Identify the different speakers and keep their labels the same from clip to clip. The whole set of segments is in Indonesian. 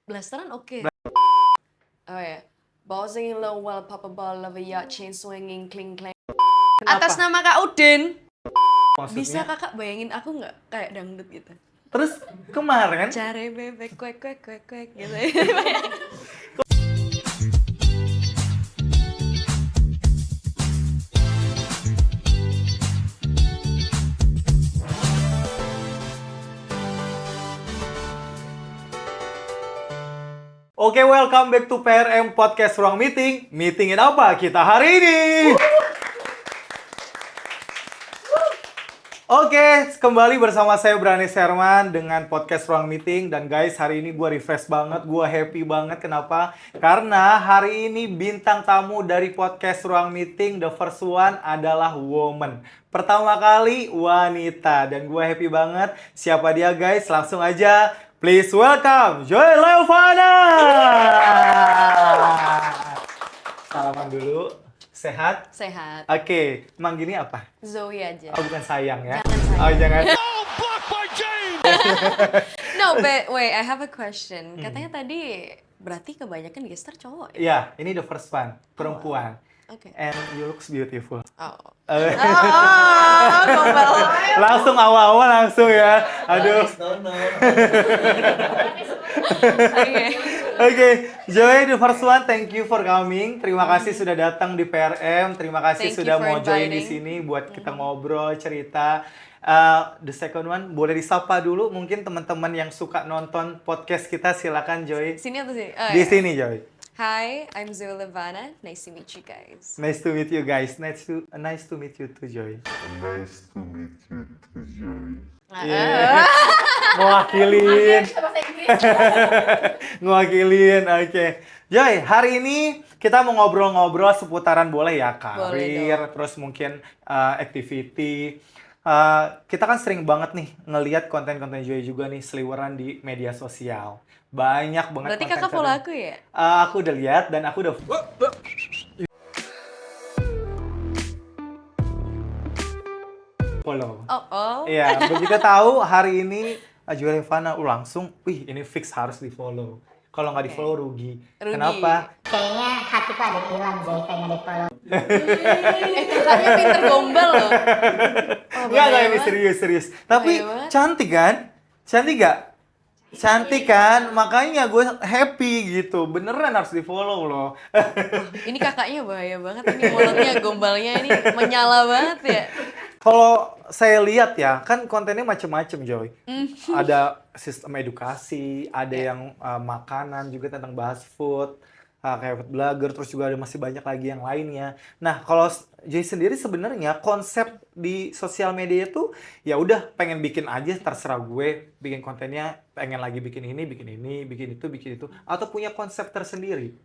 Speaker 1: Blasteran oke. Oh ya. Bouncing low while pop a ball of a yacht chain swinging cling clang. Atas
Speaker 2: Kenapa?
Speaker 1: nama Kak Udin. Bisa
Speaker 2: Maksudnya?
Speaker 1: kakak bayangin aku nggak kayak dangdut gitu?
Speaker 2: Terus kemarin
Speaker 1: Cari bebek kuek kuek kuek kuek gitu.
Speaker 2: Oke, welcome back to PRM Podcast Ruang Meeting. Meetingin apa kita hari ini? Oke, kembali bersama saya Brani Serman dengan Podcast Ruang Meeting. Dan guys, hari ini gue refresh banget, gue happy banget. Kenapa? Karena hari ini bintang tamu dari Podcast Ruang Meeting, the first one adalah woman. Pertama kali wanita. Dan gue happy banget. Siapa dia guys? Langsung aja. Please welcome Joy Leovana. Salaman dulu. Sehat?
Speaker 1: Sehat.
Speaker 2: Oke, manggilnya apa?
Speaker 1: Zoe aja.
Speaker 2: Oh, bukan sayang ya?
Speaker 1: Jangan sayang.
Speaker 2: Oh, jangan.
Speaker 1: No, but wait, I have a question. Katanya tadi berarti kebanyakan gestar cowok ya?
Speaker 2: Iya, ini the first one. Perempuan.
Speaker 1: Oke.
Speaker 2: And you looks beautiful.
Speaker 1: Oh.
Speaker 2: Eh,
Speaker 1: Gombal.
Speaker 2: langsung awal-awal langsung ya. Aduh.
Speaker 1: Oke.
Speaker 2: Oke, Joy, the first one, thank you for coming. Terima kasih sudah datang di PRM. Terima kasih
Speaker 1: Thank you
Speaker 2: sudah
Speaker 1: for
Speaker 2: mau join di
Speaker 1: inviting.
Speaker 2: sini buat kita ngobrol, cerita. The second one, boleh disapa dulu mungkin teman-teman yang suka nonton podcast kita, silakan Joy.
Speaker 1: Sini atau sini? Oh,
Speaker 2: Di
Speaker 1: ya.
Speaker 2: sini Joy.
Speaker 1: Hi, I'm Zoe Levana. Nice to meet you guys.
Speaker 2: Nice to meet you guys. Nice to meet you too, Joy. Iya. Ngewakilin. Ngewakilin, oke. Joy, hari ini kita mau ngobrol-ngobrol seputaran boleh ya, karir,
Speaker 1: dong.
Speaker 2: terus mungkin activity. Kita kan sering banget nih ngelihat konten-konten Joy juga nih seliweran di media sosial. Banyak banget
Speaker 1: Berarti
Speaker 2: konten
Speaker 1: kakak follow aku ya?
Speaker 2: Aku udah lihat dan aku udah follow.
Speaker 1: Oh.
Speaker 2: Iya, begitu tahu hari ini Joy Leovana langsung, wih ini fix harus di follow. Kalau nggak di follow rugi.
Speaker 1: Rugi.
Speaker 2: Kenapa?
Speaker 3: Kayaknya hatiku ada yang hilang Zai pengen di follow.
Speaker 1: Kakaknya pinter gombal loh. Oh,
Speaker 2: Enggak
Speaker 1: bahaya
Speaker 2: ini
Speaker 1: banget.
Speaker 2: serius. Tapi
Speaker 1: Bahaya banget.
Speaker 2: cantik kan? Cantik gak? Cantik kan? Makanya gue happy gitu. Beneran harus di follow loh.
Speaker 1: Ini kakaknya bahaya banget. Ini mulutnya gombalnya ini menyala banget ya.
Speaker 2: Kalau saya lihat ya, kan kontennya macem-macem Joy. Ada sistem edukasi, ada yang makanan juga tentang bahas food, kayak food blogger, terus juga ada masih banyak lagi yang lainnya. Nah, kalau Joy sendiri sebenarnya konsep di sosial media itu ya udah pengen bikin aja terserah gue, bikin kontennya pengen lagi bikin ini, bikin itu, atau punya konsep tersendiri.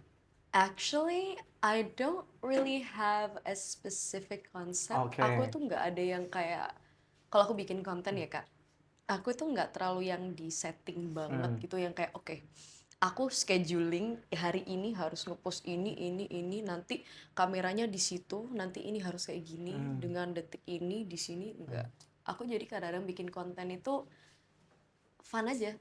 Speaker 1: Actually, I don't really have a specific concept.
Speaker 2: Oke.
Speaker 1: Aku tuh nggak ada yang kayak, kalau aku bikin konten ya kak, aku tuh nggak terlalu yang di setting banget gitu, yang kayak oke, aku scheduling hari ini harus ngepost ini, nanti kameranya di situ, nanti ini harus kayak gini, dengan detik ini di sini enggak. Aku jadi kadang-kadang bikin konten itu fun aja.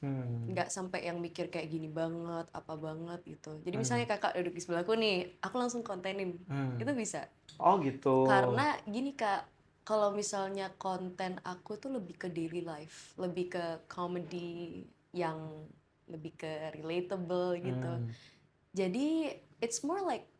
Speaker 1: Nggak sampai yang mikir kayak gini banget, apa banget gitu. Jadi misalnya kakak duduk di sebelahku nih, aku langsung kontenin. Itu bisa.
Speaker 2: Oh gitu.
Speaker 1: Karena gini kak, kalau misalnya konten aku tuh lebih ke daily life, lebih ke comedy yang lebih ke relatable gitu. Jadi it's more like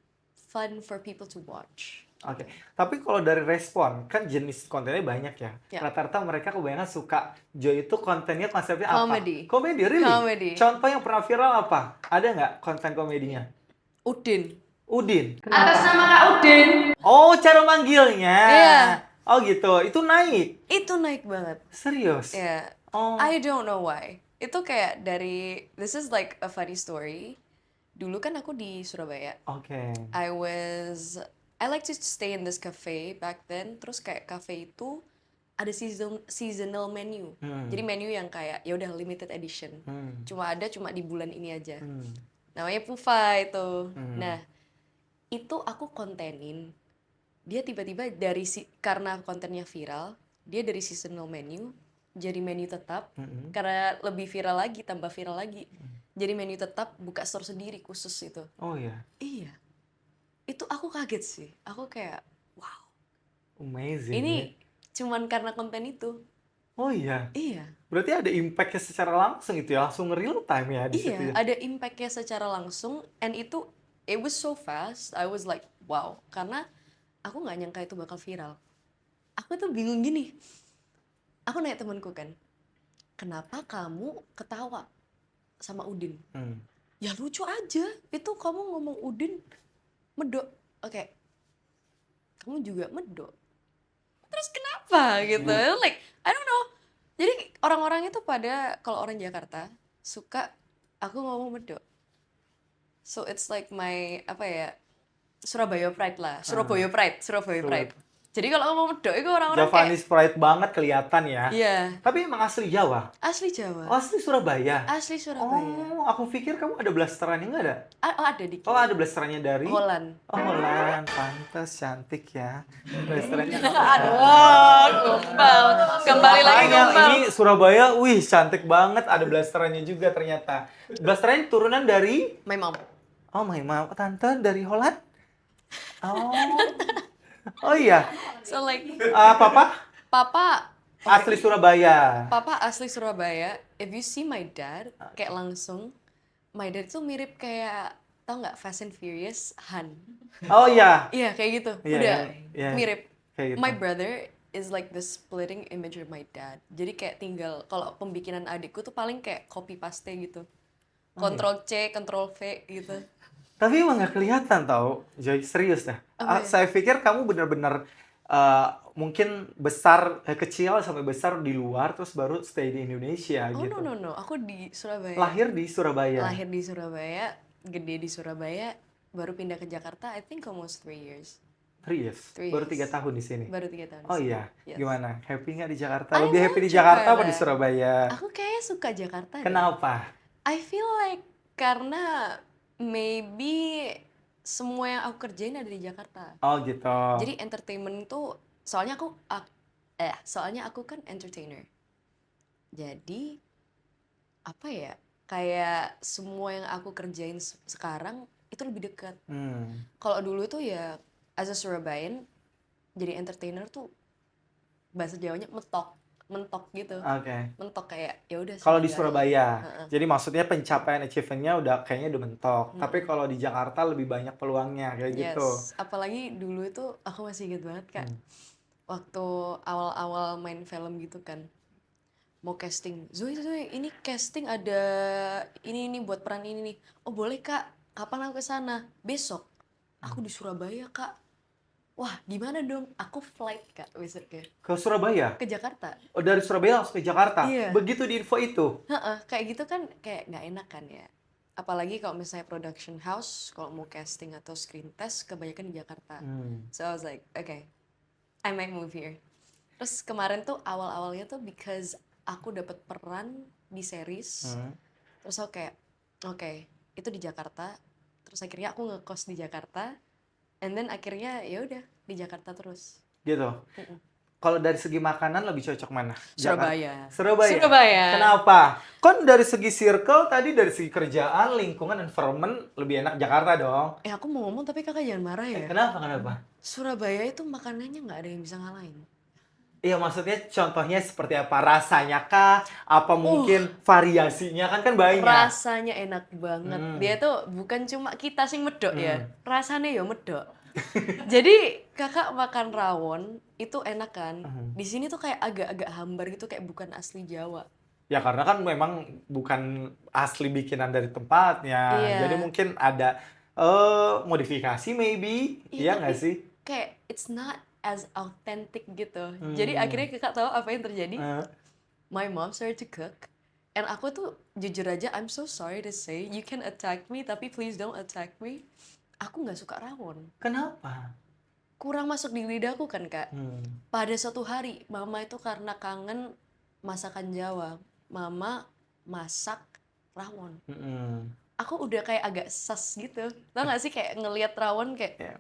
Speaker 1: fun for people to watch.
Speaker 2: Oke, tapi kalau dari respon, kan jenis kontennya banyak ya.
Speaker 1: Ya.
Speaker 2: Rata-rata mereka kebanyakan suka Joy itu kontennya konsepnya apa?
Speaker 1: Comedy.
Speaker 2: Komedi, really?
Speaker 1: Comedy.
Speaker 2: Contoh yang pernah viral apa? Ada nggak konten komedinya?
Speaker 1: Udin.
Speaker 2: Udin.
Speaker 1: Atas nama Kak Udin.
Speaker 2: Oh, cara manggilnya.
Speaker 1: Iya.
Speaker 2: Oh gitu, itu naik.
Speaker 1: Itu naik banget.
Speaker 2: Serius?
Speaker 1: Ya.
Speaker 2: Oh.
Speaker 1: I don't know why. Itu kayak dari, this is like a funny story. Dulu kan aku di Surabaya.
Speaker 2: Oke.
Speaker 1: I like to stay in this cafe back then. Terus kayak cafe itu ada seasonal menu. Jadi menu yang kayak ya udah limited edition. Cuma di bulan ini aja. Namanya Pufa itu. Nah, itu aku kontenin. Dia tiba-tiba karena kontennya viral, dia dari seasonal menu jadi menu tetap. Karena lebih viral lagi, tambah viral lagi. Jadi menu tetap, buka store sendiri khusus itu.
Speaker 2: Oh iya,
Speaker 1: Iya, itu aku kaget sih. Aku kayak, wow,
Speaker 2: amazing ya.
Speaker 1: ini cuman karena konten itu.
Speaker 2: Oh iya,
Speaker 1: Iya,
Speaker 2: berarti ada impact-nya secara langsung itu ya, langsung real time ya di situ
Speaker 1: iya,
Speaker 2: ya.
Speaker 1: ada impact-nya secara langsung, and itu, it was so fast, I was like, wow. Karena aku nggak nyangka itu bakal viral. Aku tuh bingung gini, aku nanya temanku kan, kenapa kamu ketawa sama Udin?
Speaker 2: Hmm.
Speaker 1: Ya lucu aja, itu kamu ngomong Udin medok. Oke, kamu juga medok. Terus kenapa gitu? Like, I don't know. Jadi orang-orang itu pada, kalau orang Jakarta, suka aku ngomong medok. So it's like my, apa ya, Surabaya pride lah. Surabaya pride. Jadi kalau ngomong medok itu orang-orang kayak,
Speaker 2: Javanese pride banget kelihatan ya.
Speaker 1: iya,
Speaker 2: Tapi emang asli Jawa?
Speaker 1: asli Jawa.
Speaker 2: Oh, asli Surabaya?
Speaker 1: Asli Surabaya.
Speaker 2: Oh, aku pikir kamu ada blasterannya, nggak ada?
Speaker 1: Oh, ada dikit.
Speaker 2: Oh, ada blasterannya dari?
Speaker 1: Holland.
Speaker 2: Oh, Holland. Pantes, cantik ya. Blasterannya.
Speaker 1: Aduh, kembali lagi
Speaker 2: Makanya
Speaker 1: gombal.
Speaker 2: ini Surabaya, wih cantik banget. Ada blasterannya juga ternyata. Blasterannya turunan dari?
Speaker 1: My mom.
Speaker 2: Oh, my mom. Tante dari Holland? Oh. Oh iya.
Speaker 1: So like,
Speaker 2: Papa?
Speaker 1: papa
Speaker 2: Asli Surabaya.
Speaker 1: Papa asli Surabaya. If you see my dad, kayak langsung, my dad tuh mirip kayak, tau nggak Fast and Furious Han?
Speaker 2: Oh iya.
Speaker 1: Iya kayak gitu.
Speaker 2: Iya,
Speaker 1: Udah
Speaker 2: iya.
Speaker 1: mirip.
Speaker 2: Kayak gitu.
Speaker 1: My brother is like the splitting image of my dad. Jadi kayak tinggal kalau pembikinan adikku tuh paling kayak copy paste gitu. Ctrl C, Ctrl V gitu.
Speaker 2: Tapi emang nggak kelihatan tau, Joy, serius dah.
Speaker 1: Apa ya?
Speaker 2: Saya pikir kamu benar-benar mungkin kecil sampai besar di luar, terus baru stay di Indonesia
Speaker 1: Oh
Speaker 2: gitu.
Speaker 1: no. Aku di Surabaya.
Speaker 2: Lahir di Surabaya.
Speaker 1: Lahir di Surabaya, gede di Surabaya, baru pindah ke Jakarta. I think almost 3 years.
Speaker 2: 3 years.
Speaker 1: 3
Speaker 2: Baru
Speaker 1: years.
Speaker 2: 3 tahun di sini.
Speaker 1: Baru 3 tahun.
Speaker 2: Oh
Speaker 1: di sini.
Speaker 2: iya,
Speaker 1: Yes.
Speaker 2: gimana? Happy nggak di Jakarta?
Speaker 1: I
Speaker 2: Lebih
Speaker 1: love
Speaker 2: happy di Jakarta apa di
Speaker 1: Jakarta.
Speaker 2: Surabaya?
Speaker 1: Aku kayaknya suka Jakarta deh.
Speaker 2: Kenapa?
Speaker 1: I feel like karena maybe semua yang aku kerjain ada di Jakarta.
Speaker 2: Oh gitu.
Speaker 1: Jadi entertainment itu soalnya aku kan entertainer. Jadi apa ya? Kayak semua yang aku kerjain sekarang itu lebih dekat. Kalau dulu tuh ya as a Surabayan jadi entertainer tuh bahasa Jawanya mentok gitu.
Speaker 2: Oke.
Speaker 1: Mentok kayak ya udah
Speaker 2: Kalau di
Speaker 1: Surabaya.
Speaker 2: Surabaya,
Speaker 1: Heeh.
Speaker 2: jadi maksudnya pencapaian achievement-nya kayaknya udah mentok. Tapi kalau di Jakarta lebih banyak peluangnya kayak gitu.
Speaker 1: Yes, apalagi dulu itu aku masih inget banget Kak. Waktu awal-awal main film gitu kan. Mau casting. Zoe, ini casting ada ini buat peran ini nih. Oh, boleh Kak. Kapan aku ke sana? Besok. Aku di Surabaya, Kak. Wah, gimana dong? Aku flight, Kak, besoknya.
Speaker 2: Ke Surabaya?
Speaker 1: Ke Jakarta.
Speaker 2: Oh, dari Surabaya langsung ke Jakarta?
Speaker 1: Iya.
Speaker 2: Begitu di info itu?
Speaker 1: Heeh, kayak gitu kan kayak nggak enak kan ya. Apalagi kalau misalnya production house, kalau mau casting atau screen test, kebanyakan di Jakarta. So I was like, okay, I might move here. Terus kemarin tuh awal-awalnya tuh because aku dapat peran di series. Terus aku kayak, oke, itu di Jakarta. Terus akhirnya aku ngekos di Jakarta. And then akhirnya ya udah di Jakarta terus.
Speaker 2: Gitu. Kalau dari segi makanan lebih cocok mana?
Speaker 1: Surabaya.
Speaker 2: Surabaya.
Speaker 1: Surabaya.
Speaker 2: Kenapa? Kan dari segi circle tadi, dari segi kerjaan, lingkungan, environment lebih enak Jakarta dong.
Speaker 1: Aku mau ngomong tapi kakak jangan marah ya.
Speaker 2: Kenapa?
Speaker 1: Surabaya itu makanannya nggak ada yang bisa ngalahin.
Speaker 2: Iya, maksudnya contohnya seperti apa? Rasanya kah? Apa mungkin variasinya? Kan banyak.
Speaker 1: Rasanya enak banget. Dia tuh bukan cuma kita sing medok ya. Rasanya ya medok. Jadi kakak makan rawon itu enak kan. Di sini tuh kayak agak-agak hambar gitu, kayak bukan asli Jawa.
Speaker 2: Ya karena kan memang bukan asli bikinan dari tempatnya.
Speaker 1: Iya.
Speaker 2: Jadi mungkin ada modifikasi maybe. Iya nggak
Speaker 1: tapi
Speaker 2: sih?
Speaker 1: Kayak it's not as authentic gitu. Jadi akhirnya kakak tahu apa yang terjadi? My mom started to cook. And aku tuh jujur aja, I'm so sorry to say, you can attack me, tapi please don't attack me. Aku nggak suka rawon.
Speaker 2: Kenapa?
Speaker 1: Kurang masuk di lidahku kan kak.
Speaker 2: Hmm.
Speaker 1: Pada suatu hari, mama itu karena kangen masakan Jawa, mama masak rawon. Aku udah kayak agak sas gitu. Tau gak sih kayak ngelihat rawon kayak,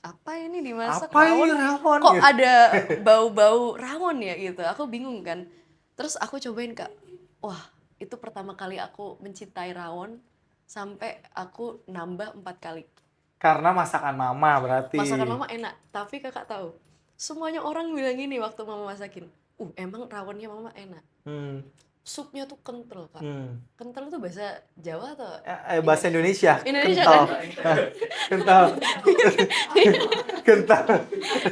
Speaker 1: apa ini dimasak
Speaker 2: Apa
Speaker 1: rawon?
Speaker 2: ini rawon?
Speaker 1: Kok
Speaker 2: Gitu.
Speaker 1: ada bau-bau rawon ya gitu. Aku bingung kan. Terus aku cobain kak, wah itu pertama kali aku mencintai rawon sampai aku nambah 4 kali.
Speaker 2: Karena masakan mama berarti.
Speaker 1: Masakan mama enak, tapi kakak tahu, semuanya orang bilang gini waktu mama masakin, emang rawonnya mama enak.
Speaker 2: Hmm.
Speaker 1: Supnya tuh kental, Kak.
Speaker 2: Hmm.
Speaker 1: Kental tuh bahasa Jawa atau?
Speaker 2: Bahasa Indonesia.
Speaker 1: Indonesia
Speaker 2: kental.
Speaker 1: kan?
Speaker 2: Kental. Kental.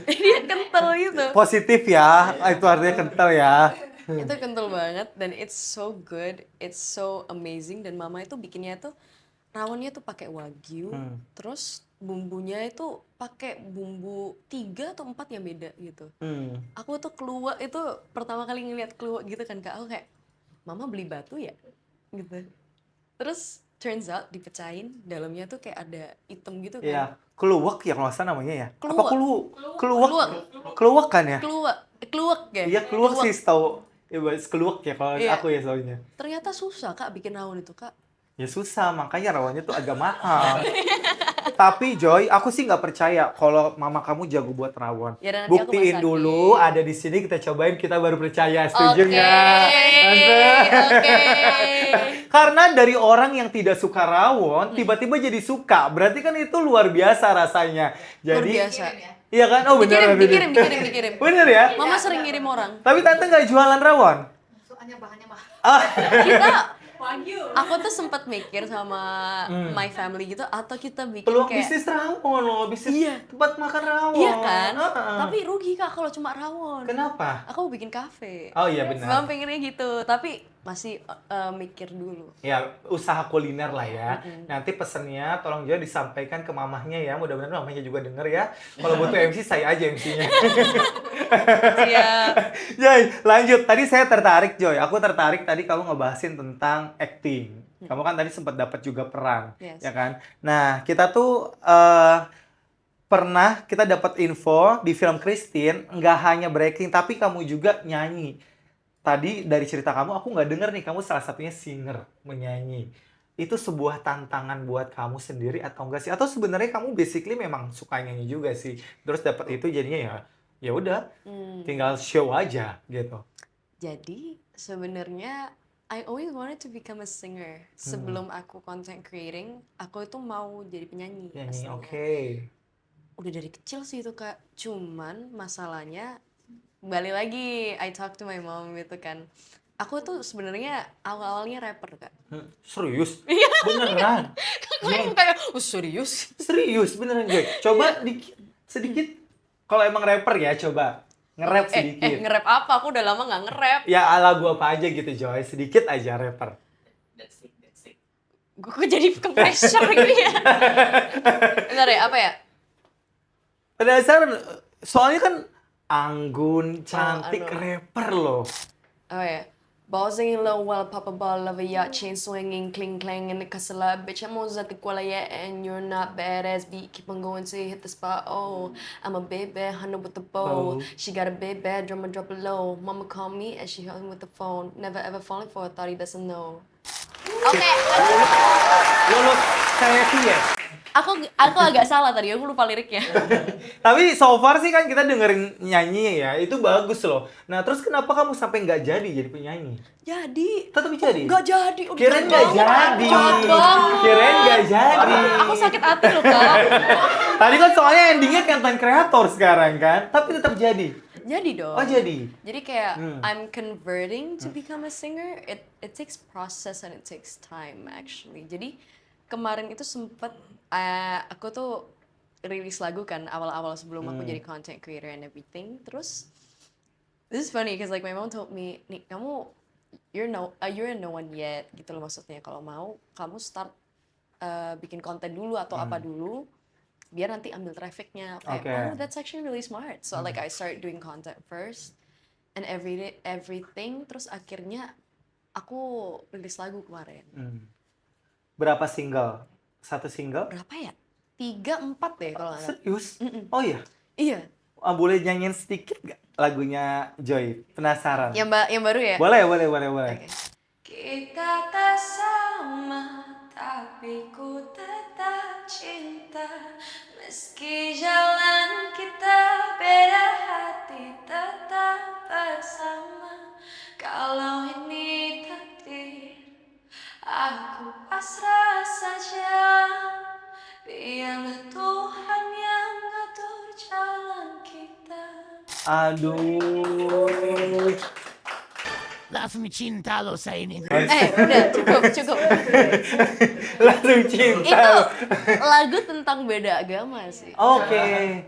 Speaker 1: Dia kental gitu.
Speaker 2: Positif ya, itu artinya kental ya.
Speaker 1: Itu kental banget dan it's so good, it's so amazing, dan mama itu bikinnya tuh rawonnya tuh pakai wagyu, terus bumbunya itu pakai bumbu 3 atau 4 yang beda gitu. Aku tuh keluak itu pertama kali ngeliat keluak gitu kan, Kak, aku kayak, mama beli batu ya? Gitu. Terus turns out dipecahin, dalamnya tuh kayak ada hitam gitu kan.
Speaker 2: Iya, keluak ya kalau nggak salah namanya ya. Apa
Speaker 1: Keluak.
Speaker 2: keluak? Keluak kan ya?
Speaker 1: Keluak ya?
Speaker 2: Iya, keluak sih tahu. Ya, keluak ya kalau
Speaker 1: Iya.
Speaker 2: aku ya soalnya.
Speaker 1: Ternyata susah, Kak, bikin rawon itu, Kak.
Speaker 2: Ya susah, makanya rawonnya tuh agak mahal. Tapi Joy, aku sih nggak percaya kalau mama kamu jago buat rawon.
Speaker 1: Ya, nanti aku
Speaker 2: Buktiin
Speaker 1: masakin.
Speaker 2: dulu, ada di sini kita cobain, kita baru percaya. Setuju
Speaker 1: Oke,
Speaker 2: nggak? Tante?
Speaker 1: oke.
Speaker 2: Karena dari orang yang tidak suka rawon, tiba-tiba jadi suka. Berarti kan itu luar biasa rasanya.
Speaker 1: Luar
Speaker 2: Jadi,
Speaker 1: biasa.
Speaker 2: iya kan? Oh bener.
Speaker 1: Dikirim.
Speaker 2: Bener ya?
Speaker 1: Mama sering ngirim orang.
Speaker 2: Tapi tante nggak jualan rawon?
Speaker 3: Soalnya bahannya mahal.
Speaker 1: Kita aku tuh sempat mikir sama my family gitu, atau kita bikin
Speaker 2: Peluang
Speaker 1: kayak
Speaker 2: bisnis rawon loh, bisnis
Speaker 1: Iya.
Speaker 2: tempat makan rawon.
Speaker 1: iya kan,
Speaker 2: Heeh.
Speaker 1: tapi rugi, Kak, kalau cuma rawon.
Speaker 2: Kenapa?
Speaker 1: Aku mau bikin kafe.
Speaker 2: Oh iya benar.
Speaker 1: Mama pengennya gitu, tapi masih mikir dulu.
Speaker 2: Ya, usaha kuliner lah ya. Nanti pesennya tolong juga disampaikan ke mamahnya ya. Mudah-mudahan mamahnya juga denger ya. Kalau butuh MC, saya aja MC-nya.
Speaker 1: Siap.
Speaker 2: Joy, lanjut. Tadi saya tertarik, Joy. Aku tertarik tadi kamu ngebahasin tentang acting. Kamu kan tadi sempat dapat juga peran,
Speaker 1: Yes.
Speaker 2: ya kan? Nah, kita tuh pernah kita dapat info di film Christine, nggak hanya breaking, tapi kamu juga nyanyi. Tadi dari cerita kamu, aku nggak denger nih, kamu salah satunya singer, menyanyi. Itu sebuah tantangan buat kamu sendiri atau enggak sih? Atau sebenarnya kamu basically memang suka nyanyi juga sih. Terus dapat itu jadinya ya udah, tinggal show aja gitu.
Speaker 1: Jadi sebenarnya I always wanted to become a singer. Sebelum aku content creating, aku itu mau jadi penyanyi.
Speaker 2: Nyanyi,
Speaker 1: aslinya.
Speaker 2: oke.
Speaker 1: Udah dari kecil sih itu, Kak. Cuman masalahnya balik lagi, I talk to my mom gitu kan. Aku tuh sebenarnya awal-awalnya rapper, Kak.
Speaker 2: Serius?
Speaker 1: Iya.
Speaker 2: Beneran?
Speaker 1: Kayak kayak serius?
Speaker 2: Serius, beneran Joy. Coba sedikit. Kalau emang rapper ya, coba. Nge-rap sedikit.
Speaker 1: Nge-rap apa? Aku udah lama nggak nge-rap.
Speaker 2: Ya lagu apa aja gitu Joy, sedikit aja rapper.
Speaker 1: Gue jadi ke pressure gini ya. Bentar ya, apa ya?
Speaker 2: Penasaran, soalnya kan Anggun, cantik,
Speaker 1: anu.
Speaker 2: rapper loh.
Speaker 1: Oh ya. Balls singing low while pop a ball of a yacht, chain swinging, cling clang in the castle. Bitch, I'm always at the quala, yeah, and you're not badass. Beat, keep on going till you hit the spot. Oh, I'm a baby, hunter with the bow. She got a big bedroom, I drop it low. Mama call me and she held me with the phone. Never ever falling for a thought he doesn't know. Oke,
Speaker 2: Lo saya sih ya.
Speaker 1: aku agak salah tadi, aku lupa liriknya.
Speaker 2: Tapi so far sih kan kita dengerin nyanyi ya, itu bagus loh. Nah terus kenapa kamu sampai nggak jadi penyanyi?
Speaker 1: Jadi,
Speaker 2: Tetap jadi?
Speaker 1: nggak jadi.
Speaker 2: Kirain nggak jadi.
Speaker 1: Jahat banget.
Speaker 2: Kirain nggak jadi.
Speaker 1: Aku sakit hati loh, Kak.
Speaker 2: Tadi kan soalnya endingnya content creator sekarang kan, tapi tetap jadi.
Speaker 1: Jadi dong.
Speaker 2: Oh jadi.
Speaker 1: Jadi kayak I'm converting to become a singer. It takes process and it takes time actually. Jadi kemarin itu sempet aku tuh rilis lagu kan awal-awal sebelum aku jadi content creator and everything. Terus this is funny because like my mom told me, "Nih, kamu you're no one yet." Gitu loh maksudnya. Kalau mau kamu start bikin konten dulu atau apa dulu, biar nanti ambil trafficnya. Kayak,
Speaker 2: Okay.
Speaker 1: oh that's actually really smart. So like I started doing content first and everything. Terus akhirnya aku rilis lagu kemarin.
Speaker 2: Berapa single? Satu single?
Speaker 1: Berapa ya? 3, 4 deh kalau nggak salah.
Speaker 2: Serius? Oh iya?
Speaker 1: Iya.
Speaker 2: Boleh nyanyiin sedikit gak lagunya Joy? Penasaran.
Speaker 1: Yang baru ya?
Speaker 2: Boleh.
Speaker 1: Oke. Kita tak sama, tapi ku tetap cinta. Meski jalan kita beda, hati tetap bersama. Kalau ini takdir, saja, biarlah Tuhan yang ngatur jalan kita.
Speaker 2: Aduh.
Speaker 4: Langsung cinta lo saya ini.
Speaker 1: Udah cukup.
Speaker 2: Langsung cinta.
Speaker 1: Itu lagu tentang beda agama sih.
Speaker 2: Oke.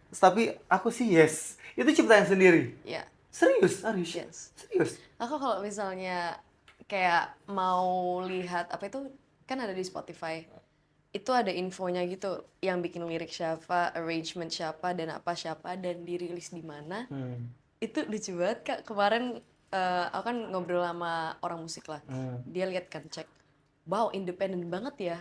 Speaker 2: Tapi aku sih yes. Itu ciptaan sendiri.
Speaker 1: Ya,
Speaker 2: Serius, Arish?
Speaker 1: yes.
Speaker 2: Serius?
Speaker 1: Aku kalau misalnya kayak mau lihat apa itu kan ada di Spotify. Itu ada infonya gitu yang bikin lirik siapa, arrangement siapa dan apa siapa dan dirilis di mana. Itu lucu banget Kak. Kemarin aku kan ngobrol sama orang musik lah. Dia lihat kan cek. Wow, independen banget ya.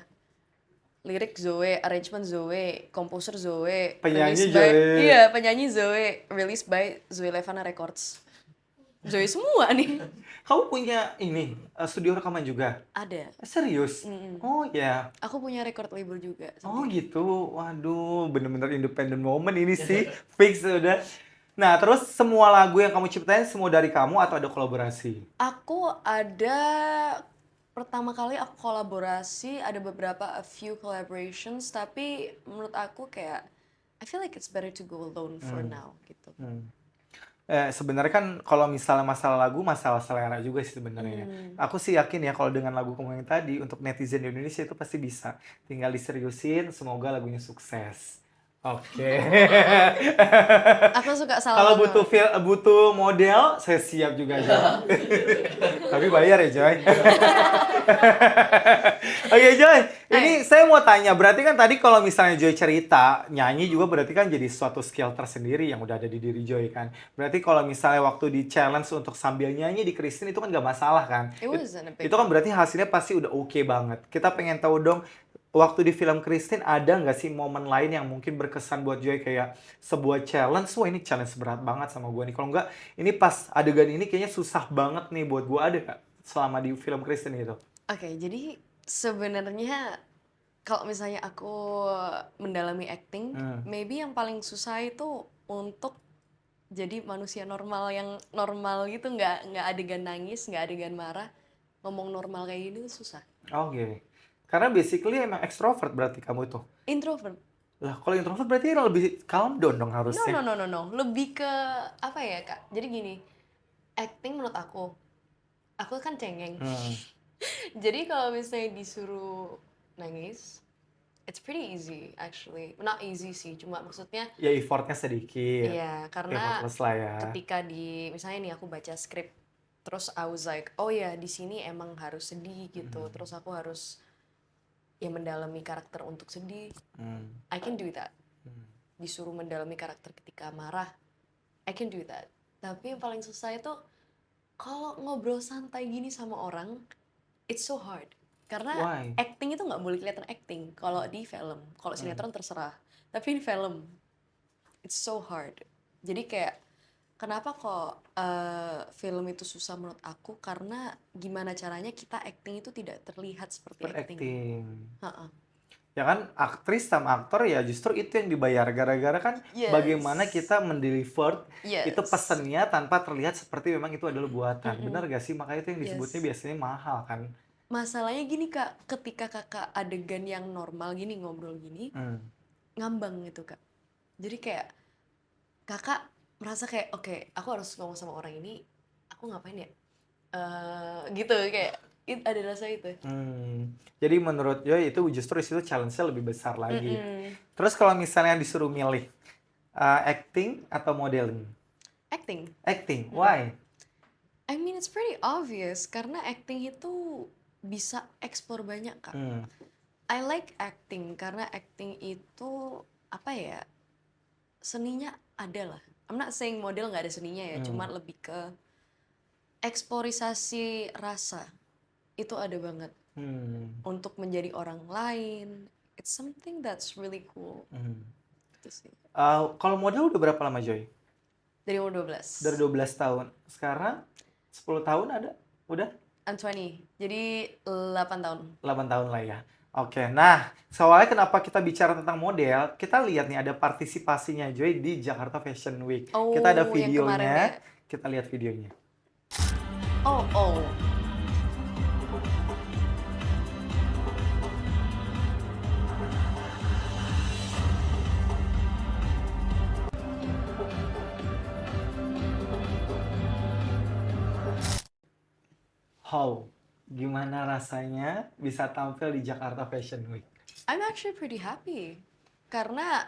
Speaker 1: Lirik Zoe, arrangement Zoe, komposer Zoe,
Speaker 2: Penyanyi
Speaker 1: released by-
Speaker 2: Zoe.
Speaker 1: Iya, penyanyi Zoe, released by Zoe Levana Records. Zoe semua nih.
Speaker 2: Kamu punya ini studio rekaman juga?
Speaker 1: Ada.
Speaker 2: Serius? Oh ya.
Speaker 1: Aku punya record label juga.
Speaker 2: Oh gitu. Waduh, bener-bener independent moment ini sih. Fix udah. Nah, terus semua lagu yang kamu ciptain semua dari kamu atau ada kolaborasi?
Speaker 1: Aku ada pertama kali aku kolaborasi, ada beberapa a few collaborations, tapi menurut aku kayak I feel like it's better to go alone for now gitu.
Speaker 2: Sebenarnya kan kalau misalnya masalah lagu, masalah selera juga sih sebenarnya. Aku sih yakin ya kalau dengan lagu kamu yang tadi untuk netizen di Indonesia itu pasti bisa. Tinggal diseriusin, semoga lagunya sukses. Oke.
Speaker 1: Aku suka salah
Speaker 2: Kalau
Speaker 1: banget.
Speaker 2: butuh model, saya siap juga Joy. Tapi bayar ya Joy. Oke Joy, ini saya mau tanya, berarti kan tadi kalau misalnya Joy cerita, nyanyi juga berarti kan jadi suatu skill tersendiri yang udah ada di diri Joy kan. Berarti kalau misalnya waktu di challenge untuk sambil nyanyi di Christine itu kan gak masalah kan.
Speaker 1: It wasn't a big
Speaker 2: Itu kan berarti hasilnya pasti udah oke banget. Kita pengen tahu dong, waktu di film Christine ada nggak sih momen lain yang mungkin berkesan buat Joy kayak sebuah challenge, wah ini challenge berat banget sama gue nih. Kalau nggak, ini pas adegan ini kayaknya susah banget nih buat gue, ada nggak selama di film Christine itu?
Speaker 1: Oke, jadi sebenarnya kalau misalnya aku mendalami acting, maybe yang paling susah itu untuk jadi manusia normal yang normal gitu, nggak adegan nangis, nggak adegan marah, ngomong normal kayak gini tuh susah.
Speaker 2: Oke. Karena basically emang extrovert berarti kamu itu.
Speaker 1: Introvert.
Speaker 2: Lah, kalau introvert berarti lebih calm down dong harusnya.
Speaker 1: No. Lebih ke apa ya Kak? Jadi gini, acting menurut aku kan cengeng. Jadi kalau misalnya disuruh nangis, it's pretty easy actually. Not easy sih, cuma maksudnya
Speaker 2: Ya effortnya sedikit.
Speaker 1: iya, karena
Speaker 2: Effortless lah ya.
Speaker 1: ketika misalnya nih aku baca skrip, terus I was like, oh ya di sini emang harus sedih gitu, terus aku harus ya mendalami karakter untuk sedih. I can do that. Disuruh mendalami karakter ketika marah, I can do that. Tapi yang paling susah itu kalau ngobrol santai gini sama orang, it's so hard. Karena
Speaker 2: Why?
Speaker 1: acting itu nggak boleh kelihatan acting kalau di film. Kalau sinetron terserah. Tapi di film, it's so hard. Jadi kayak, kenapa kok film itu susah menurut aku? Karena gimana caranya kita acting itu tidak terlihat seperti acting. Ha-ha.
Speaker 2: Ya kan, aktris sama aktor ya justru itu yang dibayar. Gara-gara kan
Speaker 1: Yes.
Speaker 2: bagaimana kita mendeliver
Speaker 1: Yes.
Speaker 2: itu pesannya tanpa terlihat seperti memang itu adalah buatan. Benar gak sih? Makanya itu yang disebutnya
Speaker 1: Yes.
Speaker 2: biasanya mahal kan.
Speaker 1: Masalahnya gini Kak, ketika kakak adegan yang normal gini, ngobrol gini, ngambang gitu Kak. Jadi kayak kakak merasa kayak, oke, aku harus ngomong sama orang ini, aku ngapain ya? Gitu, kayak ada rasa itu.
Speaker 2: Jadi menurut Joy itu justru itu challenge-nya lebih besar lagi. Terus kalau misalnya disuruh milih acting atau modeling?
Speaker 1: Acting.
Speaker 2: Acting, why?
Speaker 1: I mean it's pretty obvious, karena acting itu bisa explore banyak Kak. I like acting, karena acting itu, apa ya, seninya ada lah. I'm not saying model nggak ada seninya ya, cuma lebih ke eksplorisasi rasa. Itu ada banget. Untuk menjadi orang lain, it's something that's really cool. Itu sih.
Speaker 2: Kalau model udah berapa lama Joy?
Speaker 1: Dari umur 12.
Speaker 2: Dari 12 tahun. Sekarang 10 tahun ada? Udah?
Speaker 1: I'm 20, jadi 8 tahun.
Speaker 2: 8 tahun lah ya. Oke, nah soalnya kenapa kita bicara tentang model, kita lihat nih ada partisipasinya Joy di Jakarta Fashion Week.
Speaker 1: Oh,
Speaker 2: Kita ada
Speaker 1: yang
Speaker 2: videonya,
Speaker 1: kemarin ya?
Speaker 2: kita lihat videonya.
Speaker 1: Oh.
Speaker 2: how? Gimana rasanya bisa tampil di Jakarta Fashion Week?
Speaker 1: I'm actually pretty happy karena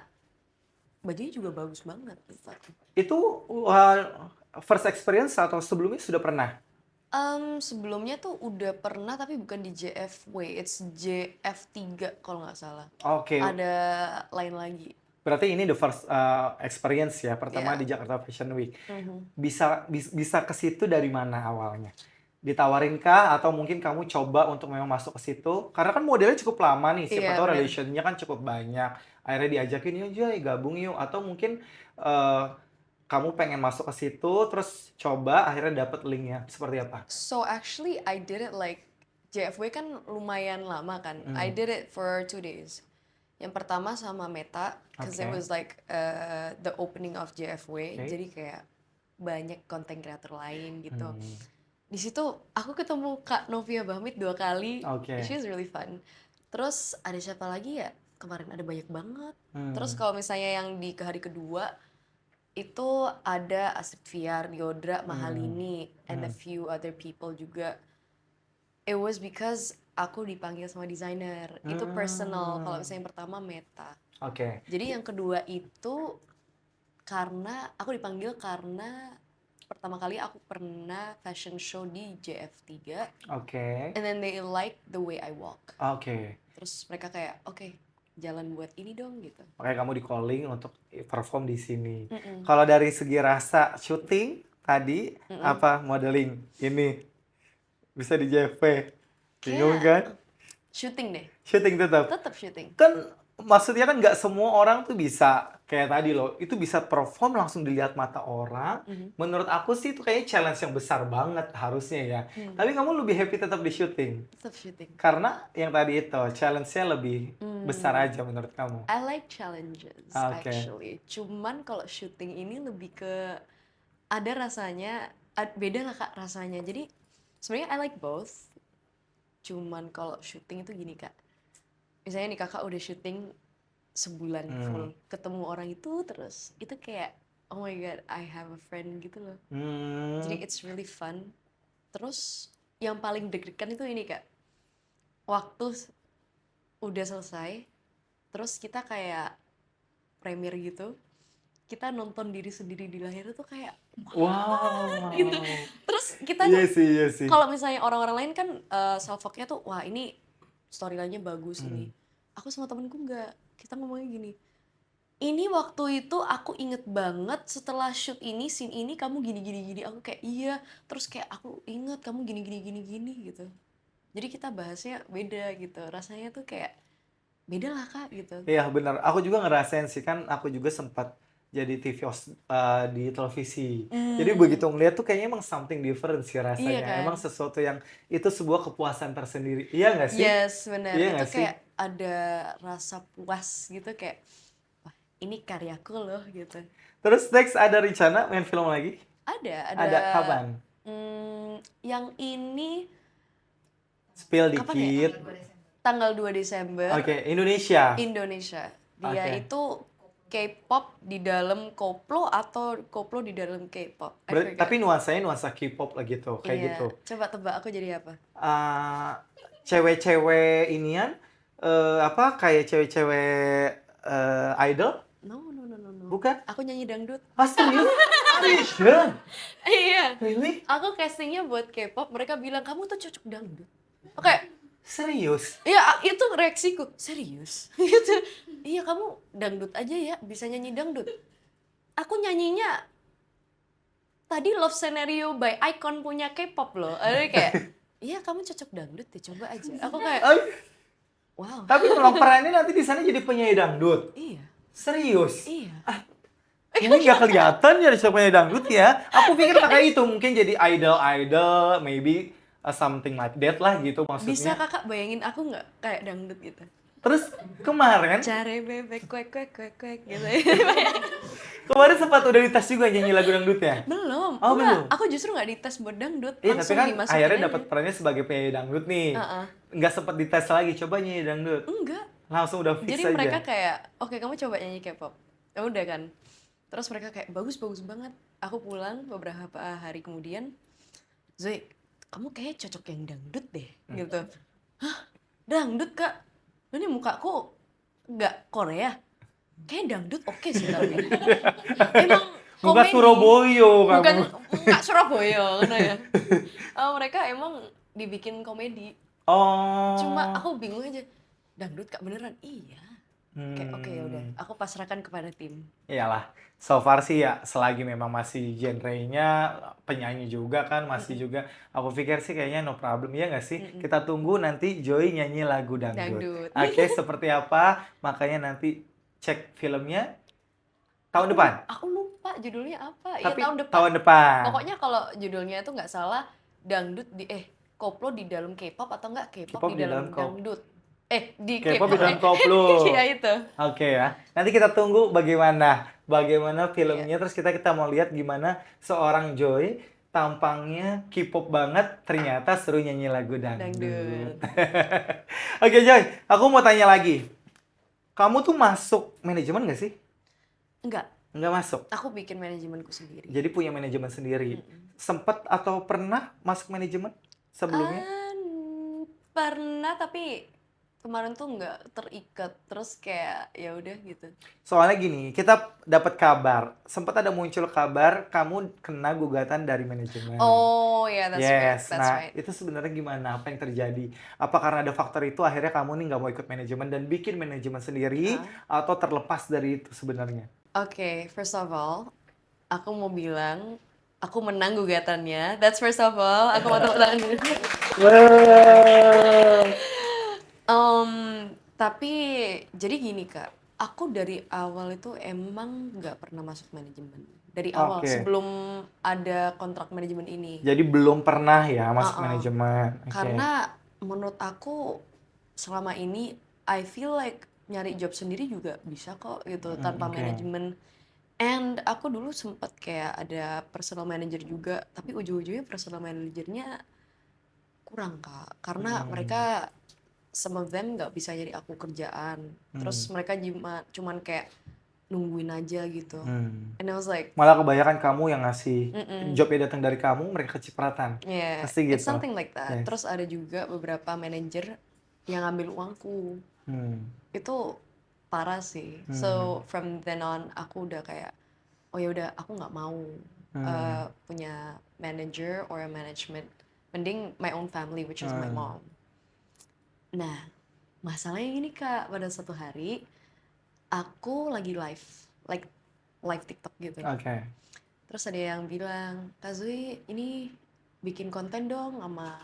Speaker 1: bajunya juga bagus banget menurut aku.
Speaker 2: Itu first experience atau sebelumnya sudah pernah?
Speaker 1: Sebelumnya tuh udah pernah tapi bukan di JFW, it's JF3 kalau nggak salah.
Speaker 2: Oke,
Speaker 1: Ada lain lagi.
Speaker 2: berarti ini the first experience ya, pertama
Speaker 1: Iya.
Speaker 2: di Jakarta Fashion Week.
Speaker 1: Mhm.
Speaker 2: Bisa ke situ dari mana awalnya? Ditawarin kah atau mungkin kamu coba untuk memang masuk ke situ? Karena kan modelnya cukup lama nih, siapa
Speaker 1: Iya,
Speaker 2: tahu
Speaker 1: benar.
Speaker 2: relationnya kan cukup banyak. Akhirnya diajakin, yuk Joy, gabung yuk. Atau mungkin eh, kamu pengen masuk ke situ, terus coba akhirnya dapet linknya. Seperti apa?
Speaker 1: So actually I did it like JFW kan lumayan lama kan. I did it for 2 days. Yang pertama sama Meta, cause it
Speaker 2: Oke.
Speaker 1: was like the opening of JFW.
Speaker 2: Oke.
Speaker 1: Jadi kayak banyak konten kreator lain gitu.
Speaker 2: Hmm,
Speaker 1: Di situ aku ketemu Kak Novia Bahmit 2 kali.
Speaker 2: Oke.
Speaker 1: She's really fun. Terus ada siapa lagi ya? Kemarin ada banyak banget.
Speaker 2: Hmm.
Speaker 1: Terus kalau misalnya yang di hari kedua itu ada Astrid Fiar, Diodra, Mahalini, and a few other people juga. It was because aku dipanggil sama desainer. Itu personal. Kalau misalnya yang pertama Meta.
Speaker 2: Oke.
Speaker 1: Jadi yang kedua itu karena aku dipanggil karena pertama kali aku pernah fashion show di JF3
Speaker 2: Oke.
Speaker 1: and then they like the way I walk.
Speaker 2: Oke.
Speaker 1: Terus mereka kayak, oke, jalan buat ini dong gitu.
Speaker 2: Makanya kamu di calling untuk perform di sini.
Speaker 1: Mm-mm.
Speaker 2: Kalau dari segi rasa syuting tadi apa modeling ini bisa di JP. Bingung kan?
Speaker 1: Syuting deh,
Speaker 2: Syuting tetap.
Speaker 1: tetap syuting.
Speaker 2: Kan maksudnya kan nggak semua orang tuh bisa kayak tadi loh. Itu bisa perform langsung dilihat mata orang. Menurut aku sih itu kayaknya challenge yang besar banget harusnya ya. Tapi kamu lebih happy tetap di syuting.
Speaker 1: Tetap syuting.
Speaker 2: Karena yang tadi itu challenge-nya lebih besar aja menurut kamu.
Speaker 1: I like challenges
Speaker 2: Oke.
Speaker 1: actually. Cuman kalau syuting ini lebih ke ada rasanya, beda lah Kak rasanya. Jadi sebenarnya I like both. Cuman kalau syuting itu gini Kak. Misalnya nih Kakak udah syuting sebulan full, ketemu orang itu terus. Itu kayak oh my god, I have a friend gitu loh.
Speaker 2: Hmm.
Speaker 1: Jadi it's really fun. Terus yang paling deg-degan itu ini Kak. Waktu udah selesai, terus kita kayak premier gitu. Kita nonton diri sendiri di layar itu kayak
Speaker 2: Wow.
Speaker 1: gitu. Terus kita
Speaker 2: Iya
Speaker 1: tuh
Speaker 2: sih, iya sih.
Speaker 1: kalau misalnya orang-orang lain kan self-talk-nya tuh wah ini storyline-nya bagus ini. Aku sama temenku enggak. Kita ngomongnya gini. Ini waktu itu aku inget banget setelah shoot ini, scene ini kamu gini. Aku kayak iya. Terus kayak aku inget kamu gini gitu. Jadi kita bahasnya beda gitu. Rasanya tuh kayak beda lah Kak gitu.
Speaker 2: Iya benar. Aku juga ngerasain sih kan. Aku juga sempat jadi TV host di televisi. Jadi begitu ngeliat tuh kayaknya emang something different sih rasanya.
Speaker 1: Iya kan?
Speaker 2: Emang sesuatu yang itu sebuah kepuasan tersendiri. Iya nggak sih?
Speaker 1: Yes, benar.
Speaker 2: Iya
Speaker 1: Itu
Speaker 2: nggak sih?
Speaker 1: kayak ada rasa puas gitu kayak wah, ini karyaku loh gitu.
Speaker 2: Terus next ada rencana main film lagi?
Speaker 1: Ada.
Speaker 2: Ada kapan?
Speaker 1: Yang ini
Speaker 2: Spill
Speaker 1: kapan ya?
Speaker 2: dikit.
Speaker 1: Tanggal 2 Desember.
Speaker 2: Oke, Indonesia.
Speaker 1: Indonesia. Dia
Speaker 2: Oke.
Speaker 1: itu K-pop di dalam koplo atau koplo di dalam K-pop. I forgot.
Speaker 2: Tapi nuansanya nuansa K-pop lah gitu, kayak
Speaker 1: Iya.
Speaker 2: gitu.
Speaker 1: Coba tebak aku jadi apa?
Speaker 2: Cewek-cewek inian apa kayak cewek-cewek idol?
Speaker 1: No.
Speaker 2: Bukan?
Speaker 1: Aku nyanyi dangdut.
Speaker 2: Ah, serius? Audition?
Speaker 1: Iya.
Speaker 2: Really?
Speaker 1: Aku castingnya buat K-pop, mereka bilang kamu tuh cocok dangdut. Oke.
Speaker 2: Serius?
Speaker 1: Iya, itu reaksiku. Serius? Gitu. Iya, kamu dangdut aja ya, bisa nyanyi dangdut. Aku nyanyinya tadi Love Scenario by Icon punya K-pop loh. Ada kayak, iya kamu cocok dangdut deh, coba aja. Aku kayak,
Speaker 2: Ay,
Speaker 1: wow.
Speaker 2: tapi kalau perannya nanti di sana jadi penyanyi dangdut.
Speaker 1: Iya,
Speaker 2: Serius?
Speaker 1: iya.
Speaker 2: Ini nggak kelihatan ya siapa penyanyi dangdut ya. Aku pikir pakai itu mungkin jadi idol, maybe something like that lah gitu
Speaker 1: Bisa
Speaker 2: maksudnya.
Speaker 1: kakak bayangin aku nggak kayak dangdut gitu?
Speaker 2: Terus kemarin
Speaker 1: Cari bebek kuek gitu.
Speaker 2: sempat udah dites juga nyanyi lagu dangdutnya.
Speaker 1: Belum.
Speaker 2: Oh,
Speaker 1: Enggak,
Speaker 2: belum.
Speaker 1: aku justru nggak dites buat dangdut.
Speaker 2: Iya, tapi
Speaker 1: Langsung
Speaker 2: kan
Speaker 1: dimasukin
Speaker 2: akhirnya
Speaker 1: aja.
Speaker 2: dapat perannya sebagai penyanyi dangdut nih. Nggak sempat dites lagi, coba nyanyi dangdut.
Speaker 1: Enggak.
Speaker 2: Langsung udah fix
Speaker 1: Jadi
Speaker 2: aja.
Speaker 1: mereka kayak, oke kamu coba nyanyi K-pop. Ya udah kan. Terus mereka kayak bagus banget. Aku pulang beberapa hari kemudian, Zoe, kamu kayaknya cocok yang dangdut deh gitu. Hah, dangdut Kak? Ini mukaku nggak Korea, kayak dangdut oke sih tapi emang
Speaker 2: Muka
Speaker 1: komedi.
Speaker 2: Surabaya
Speaker 1: Bukan,
Speaker 2: kamu.
Speaker 1: nggak Surabaya karena ya. Mereka emang dibikin komedi. Cuma
Speaker 2: Oh.
Speaker 1: aku bingung aja, dangdut Kak beneran? Iya. Kayak oke ya udah,
Speaker 2: Hmm.
Speaker 1: aku pasrahkan kepada tim.
Speaker 2: Iyalah, so far sih ya selagi memang masih genrenya penyanyi juga kan, masih
Speaker 1: Mm-mm.
Speaker 2: juga aku pikir sih kayaknya no problem ya nggak sih?
Speaker 1: Mm-mm.
Speaker 2: Kita tunggu nanti Joy nyanyi lagu dangdut.
Speaker 1: Dangdut.
Speaker 2: Oke, seperti apa? Makanya nanti cek filmnya tahun depan.
Speaker 1: Aku lupa judulnya apa. Iya
Speaker 2: Tapi
Speaker 1: tahun depan.
Speaker 2: tahun depan.
Speaker 1: Pokoknya kalau judulnya itu nggak salah, dangdut koplo di dalam K-pop atau nggak K-pop
Speaker 2: K-pop
Speaker 1: di
Speaker 2: di
Speaker 1: dalam
Speaker 2: dalam
Speaker 1: dangdut. Di
Speaker 2: K-pop
Speaker 1: K-pop.
Speaker 2: di dalam koplo.
Speaker 1: Iya itu.
Speaker 2: Oke ya. Nanti kita tunggu bagaimana
Speaker 1: Iya.
Speaker 2: filmnya, terus kita mau lihat gimana seorang Joy tampangnya K-pop banget, ternyata seru nyanyi lagu
Speaker 1: Dangdut.
Speaker 2: dangdut. Oke Joy, aku mau tanya lagi. Kamu tuh masuk manajemen nggak sih?
Speaker 1: Enggak,
Speaker 2: Nggak masuk.
Speaker 1: aku bikin manajemenku sendiri.
Speaker 2: Jadi punya manajemen sendiri.
Speaker 1: Mm-mm.
Speaker 2: Sempet atau pernah masuk manajemen sebelumnya?
Speaker 1: Pernah tapi kemarin tuh nggak terikat, terus kayak ya udah gitu.
Speaker 2: Soalnya gini, kita dapat kabar, sempat ada muncul kabar kamu kena gugatan dari manajemen.
Speaker 1: Oh ya, that's right,
Speaker 2: Yes,
Speaker 1: that's
Speaker 2: nah
Speaker 1: right.
Speaker 2: itu sebenarnya gimana? Apa yang terjadi? Apa karena ada faktor itu akhirnya kamu nih nggak mau ikut manajemen dan bikin manajemen sendiri atau terlepas dari itu sebenarnya?
Speaker 1: Oke, first of all, aku mau bilang aku menang gugatannya. That's first of all, aku mau tepuk tangan dulu.
Speaker 2: Wow.
Speaker 1: Tapi jadi gini Kak, aku dari awal itu emang nggak pernah masuk manajemen. Dari awal,
Speaker 2: Oke,
Speaker 1: sebelum ada kontrak manajemen ini.
Speaker 2: jadi belum pernah ya masuk
Speaker 1: Uh-uh.
Speaker 2: manajemen. Oke.
Speaker 1: Karena menurut aku selama ini I feel like nyari job sendiri juga bisa kok gitu tanpa
Speaker 2: Oke.
Speaker 1: manajemen. And aku dulu sempet kayak ada personal manager juga, tapi ujung-ujungnya personal manajernya kurang Kak. Karena mereka some of them nggak bisa nyari aku kerjaan. Terus mereka cuman kayak nungguin aja gitu. And I was like,
Speaker 2: Malah kebanyakan kamu yang ngasih
Speaker 1: mm-mm.
Speaker 2: jobnya datang dari kamu, mereka kecipratan.
Speaker 1: Yeah,
Speaker 2: Pasti
Speaker 1: it's
Speaker 2: gitu.
Speaker 1: something like that.
Speaker 2: Yes.
Speaker 1: Terus ada juga beberapa manajer yang ngambil uangku. Itu parah sih. So from then on aku udah kayak, oh ya udah aku nggak mau punya manager or a management. Mending my own family, which is my mom. Nah, masalahnya gini Kak, pada suatu hari aku lagi live TikTok gitu.
Speaker 2: Oke.
Speaker 1: Terus ada yang bilang, Kak Zui ini bikin konten dong sama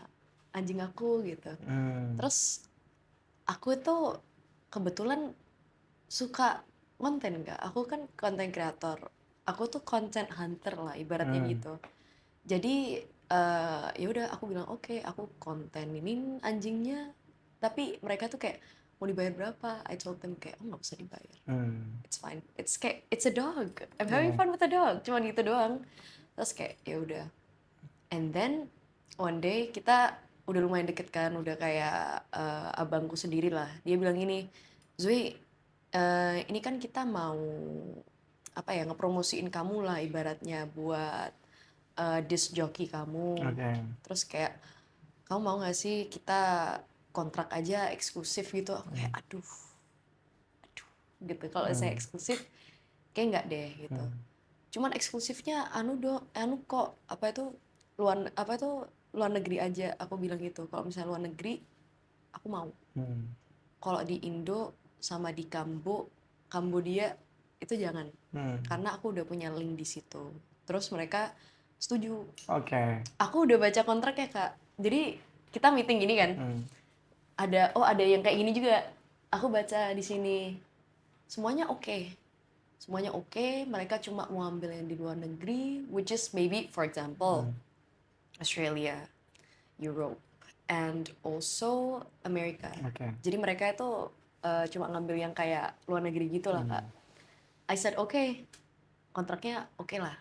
Speaker 1: anjing aku gitu. Terus aku itu kebetulan suka konten Kak. Aku kan konten kreator. Aku tuh content hunter lah ibaratnya gitu. Jadi ya udah aku bilang oke, aku kontenin anjingnya. Tapi mereka tuh kayak mau dibayar berapa? I told them kayak nggak usah dibayar. It's fine. It's kayak it's a dog. I'm having fun with a dog. Cuman gitu doang. Terus kayak ya udah. And then one day kita udah lumayan deket kan, udah kayak abangku sendiri lah. Dia bilang gini, Zui, ini kan kita mau apa ya ngepromosiin kamu lah ibaratnya buat disc jockey kamu. Terus kayak kamu mau nggak sih kita kontrak aja eksklusif gitu. Aku kayak aduh gitu. Kalau saya eksklusif kayak nggak deh gitu. Cuman eksklusifnya anu kok luar negeri aja. Aku bilang gitu. Kalau misalnya luar negeri aku mau. Kalau di Indo sama di Kambodia itu jangan. Karena aku udah punya link di situ. Terus mereka setuju. Aku udah baca kontraknya Kak. Jadi kita meeting gini kan. Ada yang kayak gini juga. Aku baca di sini. Semuanya oke. Mereka cuma mau ambil yang di luar negeri, which is maybe for example Australia, Europe, and also America. Jadi mereka itu cuma ngambil yang kayak luar negeri gitu lah Kak. I said oke. Kontraknya oke lah.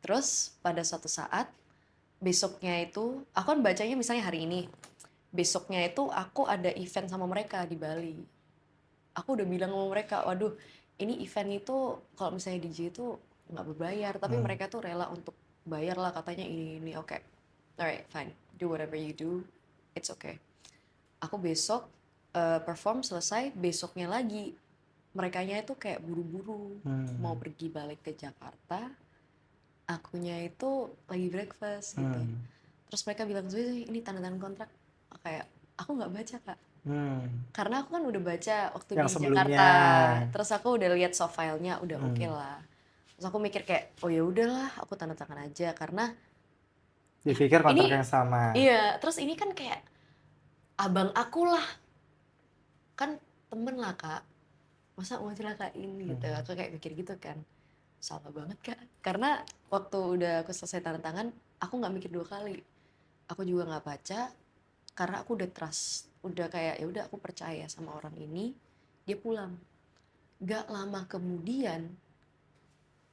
Speaker 1: Terus pada suatu saat besoknya itu aku kan bacanya misalnya hari ini. Besoknya itu aku ada event sama mereka di Bali. Aku udah bilang sama mereka, waduh ini event itu kalau misalnya DJ itu nggak berbayar, tapi mereka tuh rela untuk bayar lah katanya ini oke. alright fine, do whatever you do, it's okay. Aku besok perform selesai, besoknya lagi merekanya itu kayak buru-buru mau pergi balik ke Jakarta, akunya itu lagi breakfast gitu. Terus mereka bilang, Zoe ini tanda tangan kontrak. Kayak aku nggak baca kak, karena aku kan udah baca waktu
Speaker 2: Yang
Speaker 1: di
Speaker 2: sebelumnya.
Speaker 1: Jakarta. Terus aku udah lihat soft file-nya, udah oke lah. Terus aku mikir kayak, oh ya udahlah, aku tanda tangan aja karena
Speaker 2: Dipikir kontrak
Speaker 1: ini
Speaker 2: yang sama.
Speaker 1: iya. Terus ini kan kayak abang aku lah, kan temen lah kak, masa mau celakain gitu. Aku kayak mikir gitu kan, salah banget kak. Karena waktu udah aku selesai tanda tangan, aku nggak mikir 2 kali. Aku juga nggak baca, karena aku udah trust, udah kayak ya udah aku percaya sama orang ini. Dia pulang. Gak lama kemudian,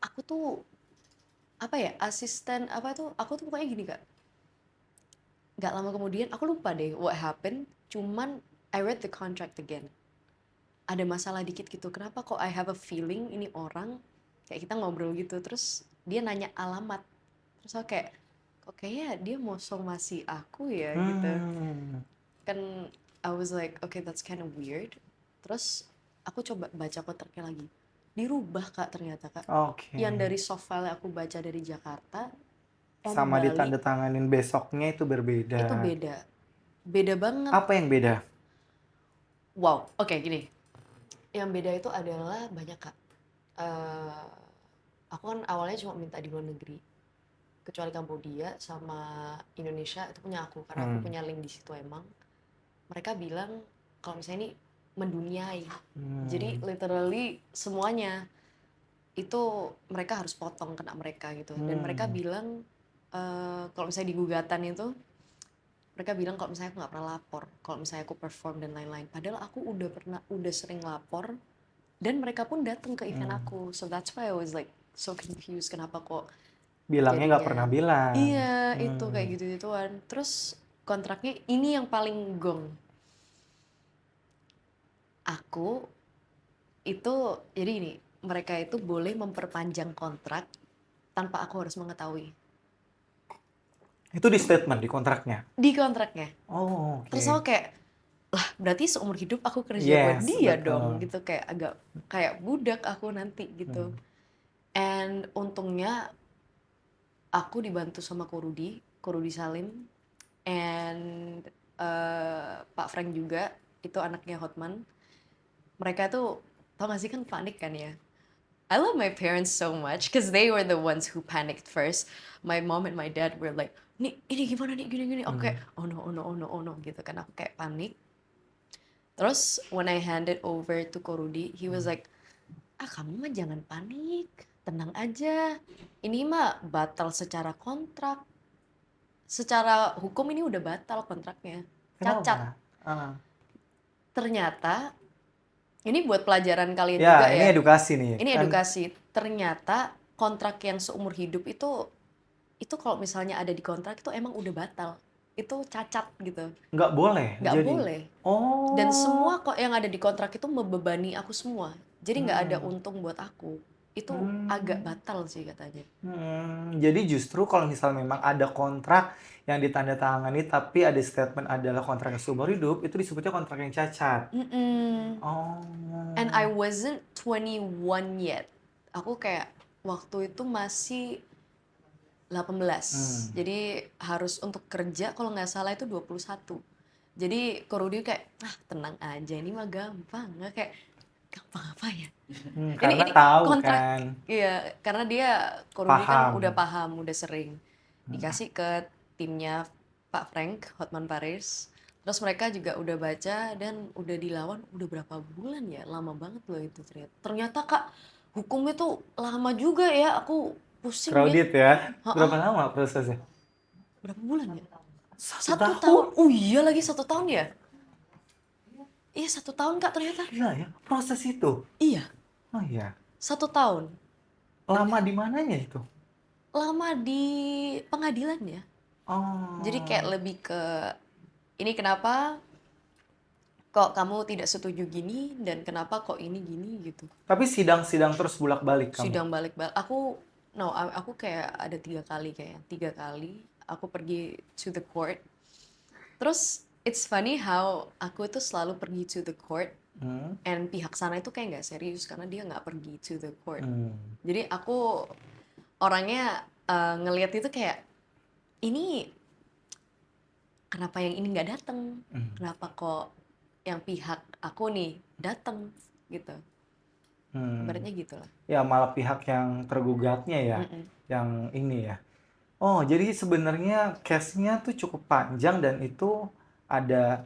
Speaker 1: aku tuh apa ya, asisten apa tuh, aku tuh pokoknya gini kak. Gak lama kemudian, aku lupa deh what happened. Cuman I read the contract again. Ada masalah dikit gitu. Kenapa kok I have a feeling ini orang kayak kita ngobrol gitu. Terus dia nanya alamat. Terus aku kayak, kok kayaknya dia mau somasi aku ya gitu. Kan I was like, okay that's kind of weird. Terus aku coba baca kontraknya lagi. Dirubah kak ternyata kak.
Speaker 2: Oke.
Speaker 1: Yang dari soft file yang aku baca dari Jakarta,
Speaker 2: Sama
Speaker 1: Bali,
Speaker 2: ditandatanganin besoknya itu berbeda.
Speaker 1: itu beda. Beda banget.
Speaker 2: Apa yang beda?
Speaker 1: Wow, oke gini. Yang beda itu adalah banyak kak. Aku kan awalnya cuma minta di luar negeri. Kecuali Kambodia sama Indonesia itu punya aku. Karena aku punya link di situ emang. Mereka bilang kalau misalnya ini menduniai. Jadi literally semuanya itu mereka harus potong kena mereka gitu. Dan mereka bilang kalau misalnya di gugatan itu mereka bilang kalau misalnya aku nggak pernah lapor, kalau misalnya aku perform dan lain-lain. Padahal aku udah sering lapor dan mereka pun datang ke event aku. So that's why I was like so confused kenapa kok
Speaker 2: Bilangnya nggak
Speaker 1: jadinya-
Speaker 2: pernah bilang.
Speaker 1: Iya, itu kayak gitu-gituan. Terus kontraknya ini yang paling gong. Aku itu jadi ini, mereka itu boleh memperpanjang kontrak tanpa aku harus mengetahui
Speaker 2: Itu di statement, di kontraknya.
Speaker 1: di kontraknya.
Speaker 2: Oh, oke.
Speaker 1: Terus aku kayak, lah berarti seumur hidup aku kerja buat
Speaker 2: Yes,
Speaker 1: dia
Speaker 2: betul.
Speaker 1: dong gitu, kayak agak kayak budak aku nanti gitu. And untungnya aku dibantu sama Korudi Salim and Pak Frank juga, itu anaknya Hotman. Mereka tuh tau gak sih kan panik kan ya. I love my parents so much because they were the ones who panicked first. My mom and my dad were like, nih ini gimana nih gini-gini. Aku kayak oh no gitu kan, aku kayak panik. Terus when I handed over to Korudi, he was like, kamu mah jangan panik, tenang aja. Ini mah batal secara kontrak. Secara hukum ini udah batal kontraknya. Cacat.
Speaker 2: Kenapa?
Speaker 1: Ternyata ini buat pelajaran kalian
Speaker 2: Ya,
Speaker 1: juga
Speaker 2: ini
Speaker 1: ya.
Speaker 2: edukasi nih.
Speaker 1: Ini
Speaker 2: Kan
Speaker 1: edukasi. Ternyata kontrak yang seumur hidup itu kalau misalnya ada di kontrak itu emang udah batal. Itu cacat gitu.
Speaker 2: nggak boleh.
Speaker 1: Nggak
Speaker 2: jadi.
Speaker 1: boleh.
Speaker 2: Oh.
Speaker 1: Dan semua kok yang ada di kontrak itu membebani aku semua. Jadi nggak ada untung buat aku. Itu agak batal sih katanya.
Speaker 2: Jadi justru kalau misalnya memang ada kontrak yang ditandatangani tapi ada statement adalah kontrak yang seumur hidup, itu disebutnya kontrak yang cacat. Oh.
Speaker 1: And I wasn't 21 yet. Aku kayak waktu itu masih 18. Jadi harus untuk kerja kalau nggak salah itu 21. Jadi Korudi kayak, tenang aja ini mah gampang. Nggak kayak, gampang apa ya?
Speaker 2: Karena tahu
Speaker 1: kontrak,
Speaker 2: kan.
Speaker 1: Iya, karena dia Korudi kan
Speaker 2: Paham.
Speaker 1: udah paham, udah sering. Dikasih ke timnya Pak Frank, Hotman Paris. Terus mereka juga udah baca dan udah dilawan udah berapa bulan ya? Lama banget loh itu ternyata. Ternyata Kak, hukumnya tuh lama juga ya. Aku pusing
Speaker 2: Crowded ya.
Speaker 1: Ha-ha.
Speaker 2: Berapa lama prosesnya?
Speaker 1: Berapa bulan ya?
Speaker 2: 1
Speaker 1: 1 tahun. Oh iya lagi 1 tahun ya? Iya 1 tahun Kak ternyata.
Speaker 2: Gila ya, proses itu.
Speaker 1: Iya,
Speaker 2: Oh iya.
Speaker 1: 1 tahun.
Speaker 2: Lama di mananya itu?
Speaker 1: Lama di pengadilan ya.
Speaker 2: Oh.
Speaker 1: Jadi kayak lebih ke ini kenapa kok kamu tidak setuju gini dan kenapa kok ini gini gitu.
Speaker 2: Tapi sidang-sidang terus bolak-balik kamu.
Speaker 1: Sidang balik-balik. Aku kayak ada 3 kali kayaknya. 3 kali aku pergi to the court. Terus it's funny how aku tuh selalu pergi to the court, and pihak sana itu kayak nggak serius karena dia nggak pergi to the court. Jadi aku orangnya ngelihat itu kayak, ini kenapa yang ini nggak datang? Kenapa kok yang pihak aku nih datang gitu? Ibaratnya gitu lah.
Speaker 2: Ya malah pihak yang tergugatnya ya, yang ini ya. Oh, jadi sebenarnya case-nya tuh cukup panjang dan itu ada,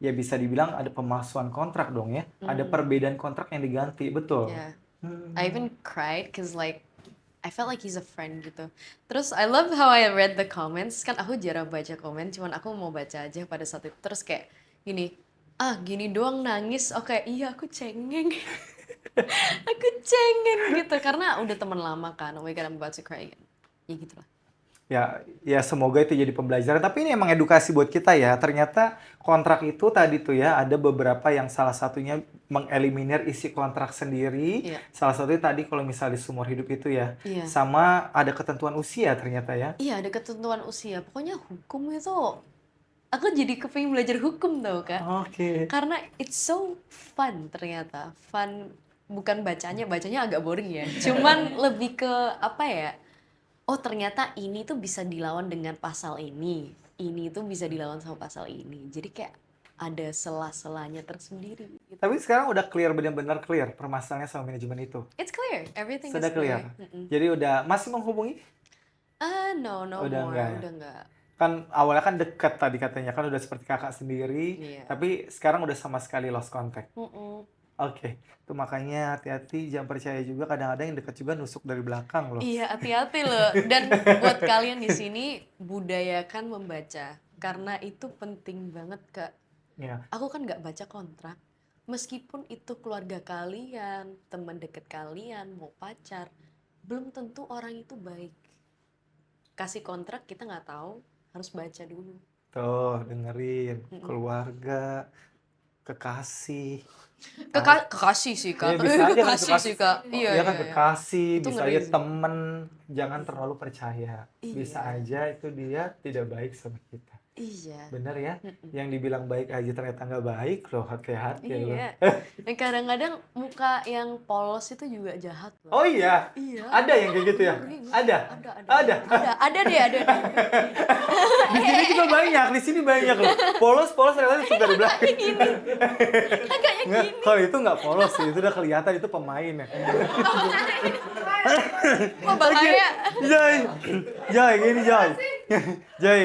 Speaker 2: ya bisa dibilang ada pemalsuan kontrak dong ya. Ada perbedaan kontrak yang diganti, betul?
Speaker 1: Yeah. I even cried cause like I felt like he's a friend gitu. Terus I love how I read the comments. Kan aku jarang baca komen, cuman aku mau baca aja pada saat itu. Terus kayak gini, gini doang nangis. Oke, iya aku cengeng. Aku cengeng gitu karena udah teman lama kan. Oh my god, I'm about to cry again. Ya gitu lah.
Speaker 2: Ya semoga itu jadi pembelajaran. Tapi ini emang edukasi buat kita ya. Ternyata kontrak itu tadi tuh ya ada beberapa yang salah satunya mengeliminir isi kontrak sendiri.
Speaker 1: Iya.
Speaker 2: Salah satunya tadi kalau misalnya di seumur hidup itu ya.
Speaker 1: Iya.
Speaker 2: Sama ada ketentuan usia ternyata ya.
Speaker 1: Iya, ada ketentuan usia. Pokoknya hukum itu, aku jadi kepengin belajar hukum tau kan.
Speaker 2: Oke.
Speaker 1: Karena it's so fun ternyata. Fun, bukan bacanya agak boring ya. Cuman lebih ke apa ya, oh ternyata ini tuh bisa dilawan dengan pasal ini tuh bisa dilawan sama pasal ini. Jadi kayak ada sela-selanya tersendiri gitu.
Speaker 2: Tapi sekarang udah clear, benar-benar clear permasalahannya sama manajemen itu.
Speaker 1: It's clear, everything
Speaker 2: Sudah
Speaker 1: is clear.
Speaker 2: clear. Jadi udah masih menghubungi?
Speaker 1: No
Speaker 2: Udah
Speaker 1: more,
Speaker 2: enggak ya?
Speaker 1: udah enggak.
Speaker 2: Kan awalnya kan dekat tadi katanya, kan udah seperti kakak sendiri.
Speaker 1: Iya.
Speaker 2: Tapi sekarang udah sama sekali lost contact.
Speaker 1: Mm-mm.
Speaker 2: Oke, itu makanya hati-hati, jangan percaya juga, kadang-kadang yang dekat juga nusuk dari belakang loh.
Speaker 1: Iya, hati-hati loh. Dan buat kalian di sini, budayakan membaca. Karena itu penting banget, Kak.
Speaker 2: Ya.
Speaker 1: Aku kan nggak baca kontrak. Meskipun itu keluarga kalian, teman dekat kalian, mau pacar, belum tentu orang itu baik. Kasih kontrak kita nggak tahu, harus baca dulu.
Speaker 2: Tuh, dengerin. Keluarga, kekasih.
Speaker 1: Kekasih sih, Kak.
Speaker 2: Ya, bisa aja kan
Speaker 1: Kekasih sih, Kak.
Speaker 2: Iya kan, kekasih,
Speaker 1: Itu
Speaker 2: bisa
Speaker 1: ngeri
Speaker 2: aja
Speaker 1: sih.
Speaker 2: temen. Jangan terlalu percaya.
Speaker 1: Iya.
Speaker 2: Bisa aja itu dia tidak baik sama kita.
Speaker 1: Iya.
Speaker 2: Bener ya? Yang dibilang baik aja ternyata nggak baik loh, hati-hati loh.
Speaker 1: Iya. Dan kadang-kadang muka yang polos itu juga jahat loh.
Speaker 2: Oh iya?
Speaker 1: Iya.
Speaker 2: Ada yang kayak gitu ya? Ada?
Speaker 1: Ada deh.
Speaker 2: Di sini juga banyak, di sini banyak loh. Polos ternyata suka di belakang.
Speaker 1: Agaknya
Speaker 2: Nggak, kalau itu nggak polos sih, itu udah kelihatan itu pemain ya.
Speaker 1: Wah, bahaya.
Speaker 2: Jai, gini Jai. Jai,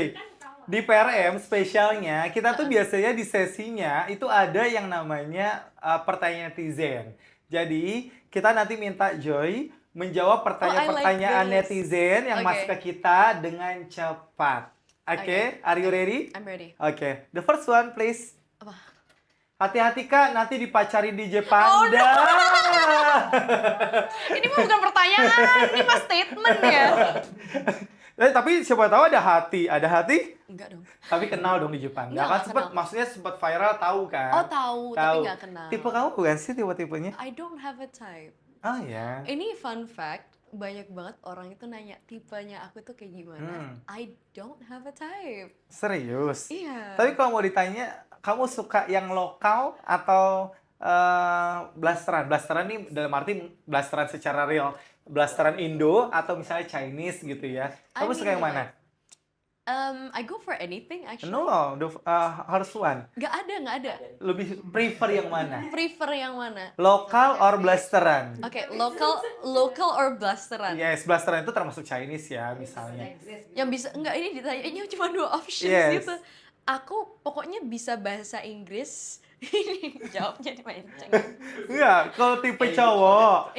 Speaker 2: di PRM spesialnya, kita tuh biasanya di sesinya itu ada yang namanya pertanyaan netizen. Jadi, kita nanti minta Joy menjawab pertanyaan-pertanyaan
Speaker 1: I like this.
Speaker 2: netizen yang
Speaker 1: Okay.
Speaker 2: masuk ke kita dengan cepat. Oke, are you ready?
Speaker 1: I'm ready.
Speaker 2: Oke, the first one please.
Speaker 1: Apa?
Speaker 2: Hati-hati Kak, nanti dipacari DJ Panda.
Speaker 1: Ini mah bukan pertanyaan, ini mah statement ya.
Speaker 2: Tapi siapa tahu ada hati.
Speaker 1: Enggak dong.
Speaker 2: Tapi kenal dong DJ Panda.
Speaker 1: Enggak,
Speaker 2: Kan
Speaker 1: nggak
Speaker 2: sempat,
Speaker 1: kenal.
Speaker 2: maksudnya sempat viral, tahu kan?
Speaker 1: Oh, tahu, tapi nggak kenal.
Speaker 2: Tipe kamu bukan sih tipe-tipenya?
Speaker 1: I don't have a type.
Speaker 2: Oh ya.
Speaker 1: Ini fun fact, banyak banget orang itu nanya tipenya aku tuh kayak gimana. I don't have a type.
Speaker 2: Serius?
Speaker 1: Iya.
Speaker 2: Tapi kalau mau ditanya, kamu suka yang lokal atau blasteran? Blasteran nih dalam arti blasteran secara real. Blasteran Indo atau misalnya Chinese gitu ya. Kamu
Speaker 1: I
Speaker 2: suka yang
Speaker 1: mean,
Speaker 2: mana?
Speaker 1: I go for anything actually.
Speaker 2: No, harus one.
Speaker 1: Nggak ada.
Speaker 2: Lebih prefer yang mana?
Speaker 1: Prefer yang mana?
Speaker 2: Lokal or blasteran?
Speaker 1: Oke, local or blasteran?
Speaker 2: Yes, blasteran itu termasuk Chinese ya misalnya.
Speaker 1: Yang bisa, enggak, ini ditanyanya cuma 2 options
Speaker 2: Yes.
Speaker 1: gitu. Aku pokoknya bisa bahasa Inggris. Jawabnya dimancing.
Speaker 2: Enggak, kalau tipe cowok,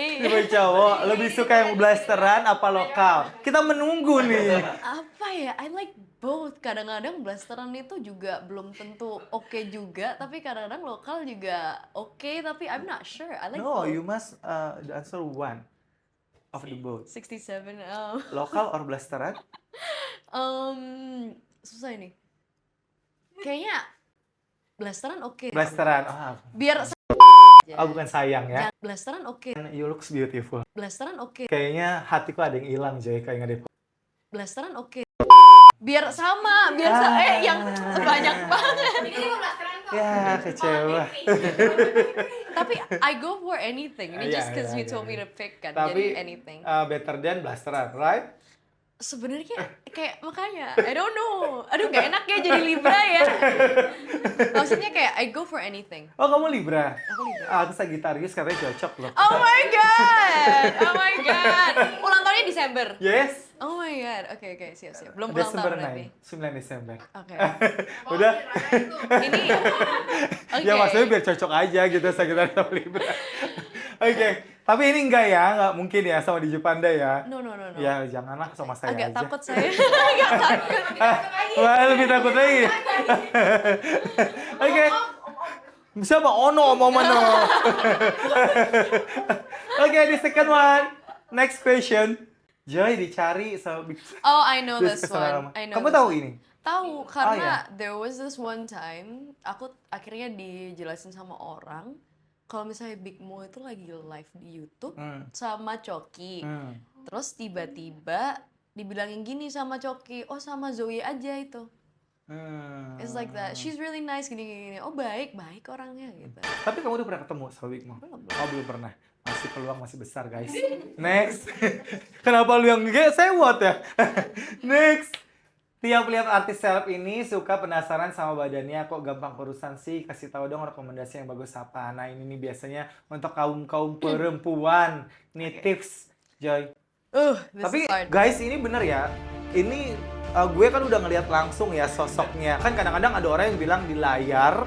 Speaker 2: lebih suka yang blasteran apa lokal? Kita menunggu nih.
Speaker 1: Apa ya? I like both. Kadang-kadang blasteran itu juga belum tentu oke juga, tapi kadang-kadang lokal juga oke, tapi I'm not sure. I like
Speaker 2: No,
Speaker 1: both.
Speaker 2: you must answer one of the both.
Speaker 1: 67.
Speaker 2: Lokal or blasteran?
Speaker 1: Susah ini. Kayaknya blasteran oke.
Speaker 2: Blasteran.
Speaker 1: Biar
Speaker 2: Bukan sayang ya.
Speaker 1: blasteran oke.
Speaker 2: You looks beautiful.
Speaker 1: Blasteran oke.
Speaker 2: Kayaknya hatiku ada yang hilang, Joy, kayak nggak deh.
Speaker 1: Blasteran oke. biar sama yang banyak banget.
Speaker 2: Ya, kecewa.
Speaker 1: Tapi I go for anything. Ini
Speaker 2: Iya,
Speaker 1: just cause
Speaker 2: iya,
Speaker 1: you
Speaker 2: iya,
Speaker 1: told me
Speaker 2: iya.
Speaker 1: to pick kan.
Speaker 2: Tapi
Speaker 1: Jadi anything.
Speaker 2: better than blasteran, right?
Speaker 1: Sebenarnya kayak makanya I don't know. Aduh gak enak ya jadi Libra ya. Maksudnya kayak I go for anything.
Speaker 2: Oh, kamu Libra?
Speaker 1: Aku Libra.
Speaker 2: Aku Sagittarius katanya cocok loh.
Speaker 1: Oh my god. Oh my god. Ulang tahunnya Desember.
Speaker 2: Yes.
Speaker 1: Oh my god. Oke, siap. Belum ulang
Speaker 2: Desember
Speaker 1: tahun berarti.
Speaker 2: 9 Desember.
Speaker 1: Oke.
Speaker 2: Udah.
Speaker 1: Ini oke.
Speaker 2: Ya maksudnya biar cocok aja gitu Sagittarius sama Libra. Oke. Tapi ini nggak mungkin ya sama di Jepanda ya.
Speaker 1: No.
Speaker 2: Ya janganlah sama saya
Speaker 1: Agak
Speaker 2: aja.
Speaker 1: takut saya. Agak takut.
Speaker 2: Wah, lebih takut lagi. Oke. Siapa? Ono, Momano. Oke, the second one. Next question. Joy dicari sama
Speaker 1: Oh, I know this
Speaker 2: kesalahan lama.
Speaker 1: one. I know
Speaker 2: Kamu
Speaker 1: this
Speaker 2: tahu
Speaker 1: one.
Speaker 2: ini?
Speaker 1: Tahu karena
Speaker 2: ya?
Speaker 1: there was this one time aku akhirnya dijelasin sama orang kalau misalnya Big Mo itu lagi live di YouTube sama Coki. Terus tiba-tiba dibilangin gini sama Coki, "Oh, sama Zoe aja itu." It's like that. She's really nice gini. Oh, baik orangnya gitu.
Speaker 2: Tapi kamu udah pernah ketemu sama Big Mo?
Speaker 1: Belum.
Speaker 2: Oh, belum pernah. Masih peluang masih besar, guys. Next. Kenapa lu yang sewot ya? Next. Tiap lihat artis seleb ini suka penasaran sama badannya, kok gampang kurusan sih? Kasih tahu dong rekomendasi yang bagus apa. Nah, ini nih biasanya untuk kaum perempuan. Nih tips, Joy.
Speaker 1: This
Speaker 2: Tapi
Speaker 1: is hard.
Speaker 2: guys, ini bener ya. Ini gue kan udah ngeliat langsung ya sosoknya. Kan kadang-kadang ada orang yang bilang di layar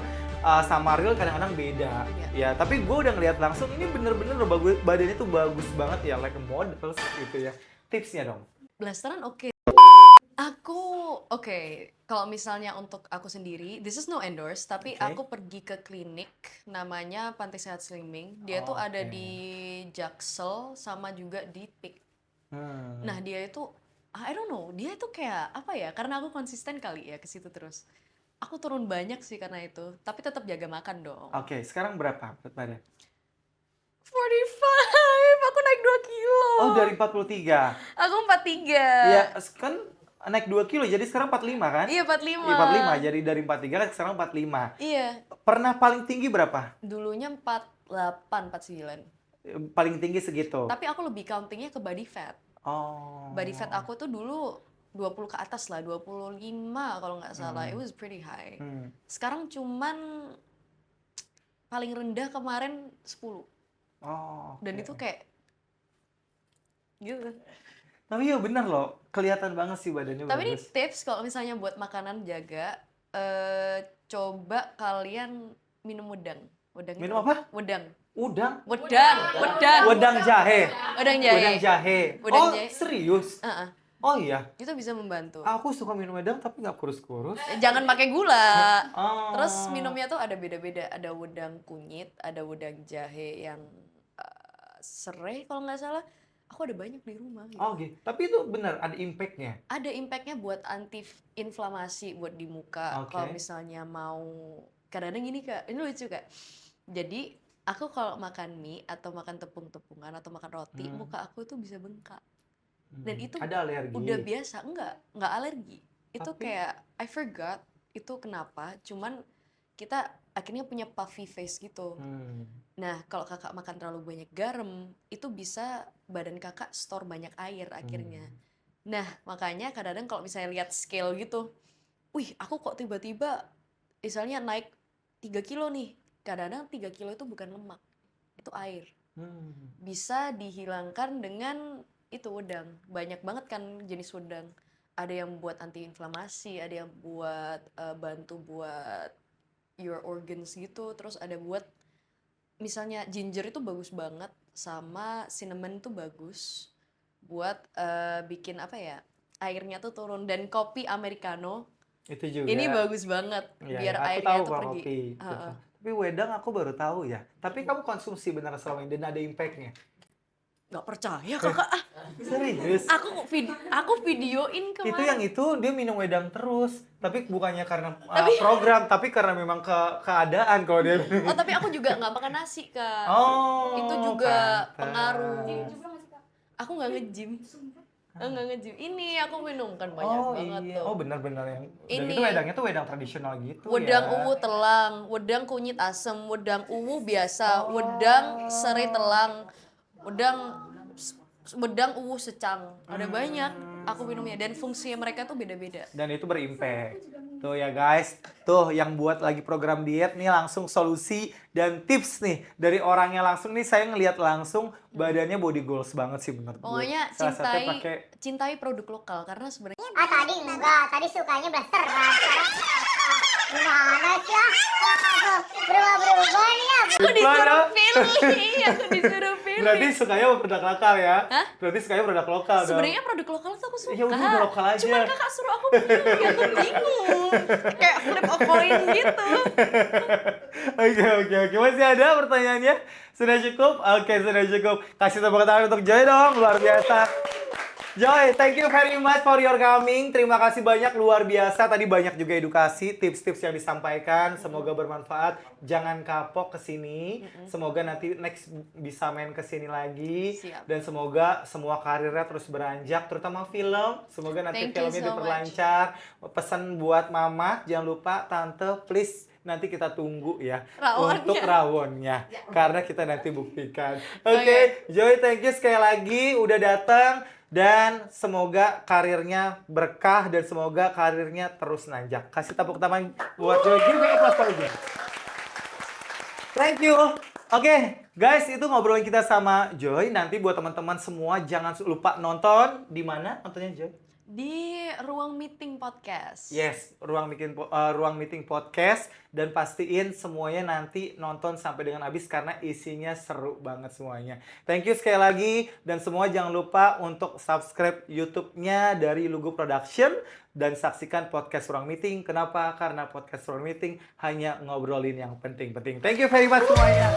Speaker 2: sama real kadang-kadang beda. Ya, tapi gue udah ngeliat langsung ini bener-bener bagus, badannya tuh bagus banget ya, like a model gitu ya. Tipsnya dong.
Speaker 1: Blasteran oke. Kalau misalnya untuk aku sendiri, this is no endorse, tapi
Speaker 2: Oke.
Speaker 1: aku pergi ke klinik namanya Pantai Sehat Slimming. Dia tuh ada
Speaker 2: Oke.
Speaker 1: di Jaksel sama juga di PIK. Nah, dia itu I don't know, dia itu kayak apa ya? Karena aku konsisten kali ya ke situ terus. Aku turun banyak sih karena itu, tapi tetap jaga makan dong.
Speaker 2: Oke, sekarang berapa berat badan?
Speaker 1: 45, aku naik 2 kilo.
Speaker 2: Oh, dari 43.
Speaker 1: Aku 43.
Speaker 2: Ya, kan naik 2 kilo, jadi sekarang 45 kan?
Speaker 1: Iya, 45.
Speaker 2: Iya, 45, jadi dari 43 kan sekarang 45.
Speaker 1: Iya.
Speaker 2: Pernah paling tinggi berapa?
Speaker 1: Dulunya 48, 49.
Speaker 2: Paling tinggi segitu?
Speaker 1: Tapi aku lebih countingnya ke body fat.
Speaker 2: Oh.
Speaker 1: Body fat aku tuh dulu 20 ke atas lah, 25 kalau nggak salah. It was pretty high. Sekarang cuman paling rendah kemarin 10.
Speaker 2: Oh.
Speaker 1: Dan
Speaker 2: oke.
Speaker 1: itu kayak gitu.
Speaker 2: Tapi ya bener loh, kelihatan banget sih badannya
Speaker 1: Tapi ini
Speaker 2: bagus.
Speaker 1: tips kalau misalnya buat makanan jaga, coba kalian minum wedang.
Speaker 2: Minum apa?
Speaker 1: Wedang.
Speaker 2: Udang?
Speaker 1: Wedang.
Speaker 2: Wedang jahe.
Speaker 1: Wedang jahe.
Speaker 2: Wedang jahe.
Speaker 1: Wedang
Speaker 2: Oh,
Speaker 1: jahe.
Speaker 2: serius?
Speaker 1: Heeh.
Speaker 2: Oh iya.
Speaker 1: Itu bisa membantu.
Speaker 2: Aku suka minum wedang tapi nggak kurus-kurus.
Speaker 1: Jangan pakai gula.
Speaker 2: Oh.
Speaker 1: Terus minumnya tuh ada beda-beda. Ada wedang kunyit, ada wedang jahe yang serai kalau nggak salah. Aku ada banyak di rumah. Gitu.
Speaker 2: Oh gitu. Tapi itu benar ada impact-nya.
Speaker 1: Ada impactnya buat anti-inflamasi buat di muka.
Speaker 2: Oke.
Speaker 1: Kalau misalnya mau, kadang-kadang gini Kak, ini lucu Kak. Jadi aku kalau makan mie atau makan tepung-tepungan atau makan roti, muka aku tuh bisa bengkak. Dan itu
Speaker 2: Ada alergi.
Speaker 1: udah biasa, enggak alergi. Itu
Speaker 2: Tapi-
Speaker 1: kayak I forgot itu kenapa, cuman kita akhirnya punya puffy face gitu. Nah, kalau kakak makan terlalu banyak garam, itu bisa badan kakak store banyak air akhirnya. Nah, makanya kadang-kadang kalau misalnya lihat scale gitu, wih, aku kok tiba-tiba misalnya naik 3 kilo nih. Kadang-kadang 3 kilo itu bukan lemak, itu air. Bisa dihilangkan dengan itu wedang. Banyak banget kan jenis wedang. Ada yang buat anti-inflamasi, ada yang buat bantu buat your organs gitu. Terus ada buat misalnya ginger itu bagus banget, sama cinnamon itu bagus buat bikin apa ya, airnya tuh turun. Dan kopi americano
Speaker 2: Itu juga.
Speaker 1: ini bagus banget
Speaker 2: Iya,
Speaker 1: biar
Speaker 2: iya. Aku
Speaker 1: airnya
Speaker 2: tahu
Speaker 1: tuh
Speaker 2: kalau
Speaker 1: pergi.
Speaker 2: kopi. Betul. Tapi wedang aku baru tahu ya. Tapi kamu konsumsi benar selama ini dan ada impact-nya.
Speaker 1: Nggak percaya kakak,
Speaker 2: Serius?
Speaker 1: aku videoin kemarin.
Speaker 2: Itu yang itu dia minum wedang terus, tapi bukannya karena program, tapi karena memang keadaan kalau dia.
Speaker 1: Oh, tapi aku juga nggak makan nasi kak.
Speaker 2: Oh.
Speaker 1: Itu juga
Speaker 2: pantes.
Speaker 1: pengaruh. Aku nggak nge-gym. Enggak nge-gym. Ini aku minum kan banyak banget
Speaker 2: iya.
Speaker 1: tuh.
Speaker 2: Oh benar-benar yang. Dan
Speaker 1: Ini.
Speaker 2: itu wedangnya tuh wedang tradisional gitu
Speaker 1: Wedang
Speaker 2: ya.
Speaker 1: uwu telang, wedang kunyit asem, wedang uwu biasa, wedang serai telang, wedang uwu secang. Ada banyak aku minumnya dan fungsinya mereka tuh beda-beda.
Speaker 2: Dan itu berimpact. Tuh ya guys, tuh yang buat lagi program diet nih langsung solusi dan tips nih dari orangnya langsung nih, saya ngelihat langsung badannya body goals banget sih menurut gue.
Speaker 1: Pokoknya
Speaker 2: Salah satunya pakai
Speaker 1: cintai produk lokal karena sebenarnya
Speaker 3: Ah tadi enggak, tadi sukanya blasteran. Gimana sih ah? Aduh, berubah-berubah nih ya.
Speaker 1: aku disuruh pilih, aku disuruh pilih.
Speaker 2: berarti sukanya produk lokal ya?
Speaker 1: Hah?
Speaker 2: Berarti sukanya produk lokal dong.
Speaker 1: Sebenarnya produk lokal tuh aku suka.
Speaker 2: Ya udah lokal aja.
Speaker 1: Cuman kakak suruh aku pilih, aku bingung. Kayak flip a coin gitu.
Speaker 2: Oke. Masih ada pertanyaannya? Sudah cukup? Oke, sudah cukup. Kasih tepuk tangan untuk Joy dong, luar biasa. Joy, thank you very much for your coming. Terima kasih banyak, luar biasa. Tadi banyak juga edukasi, tips-tips yang disampaikan. Semoga bermanfaat. Jangan kapok ke sini. Semoga nanti next bisa main ke sini lagi.
Speaker 1: Siap.
Speaker 2: Dan semoga semua karirnya terus beranjak, terutama film. Semoga nanti
Speaker 1: Thank you
Speaker 2: filmnya
Speaker 1: so
Speaker 2: diperlancar. Pesan buat mama, jangan lupa tante, please nanti kita tunggu ya
Speaker 1: Rawonnya.
Speaker 2: untuk rawonnya karena kita nanti buktikan. Oke, Joy, thank you sekali lagi udah datang dan semoga karirnya berkah dan semoga karirnya terus nanjak. Kasih tepuk tangan buat Joy. Give me a applause for Joy. Thank you. Oke, guys, itu ngobrolin kita sama Joy. Nanti buat teman-teman semua jangan lupa nonton di mana nontonnya Joy?
Speaker 1: Di Ruang Meeting Podcast.
Speaker 2: Yes, ruang meeting podcast dan pastiin semuanya nanti nonton sampai dengan habis karena isinya seru banget semuanya. Thank you sekali lagi dan semua jangan lupa untuk subscribe YouTube-nya dari Lugu Production dan saksikan podcast Ruang Meeting. Kenapa? Karena podcast Ruang Meeting hanya ngobrolin yang penting-penting. Thank you very much semuanya.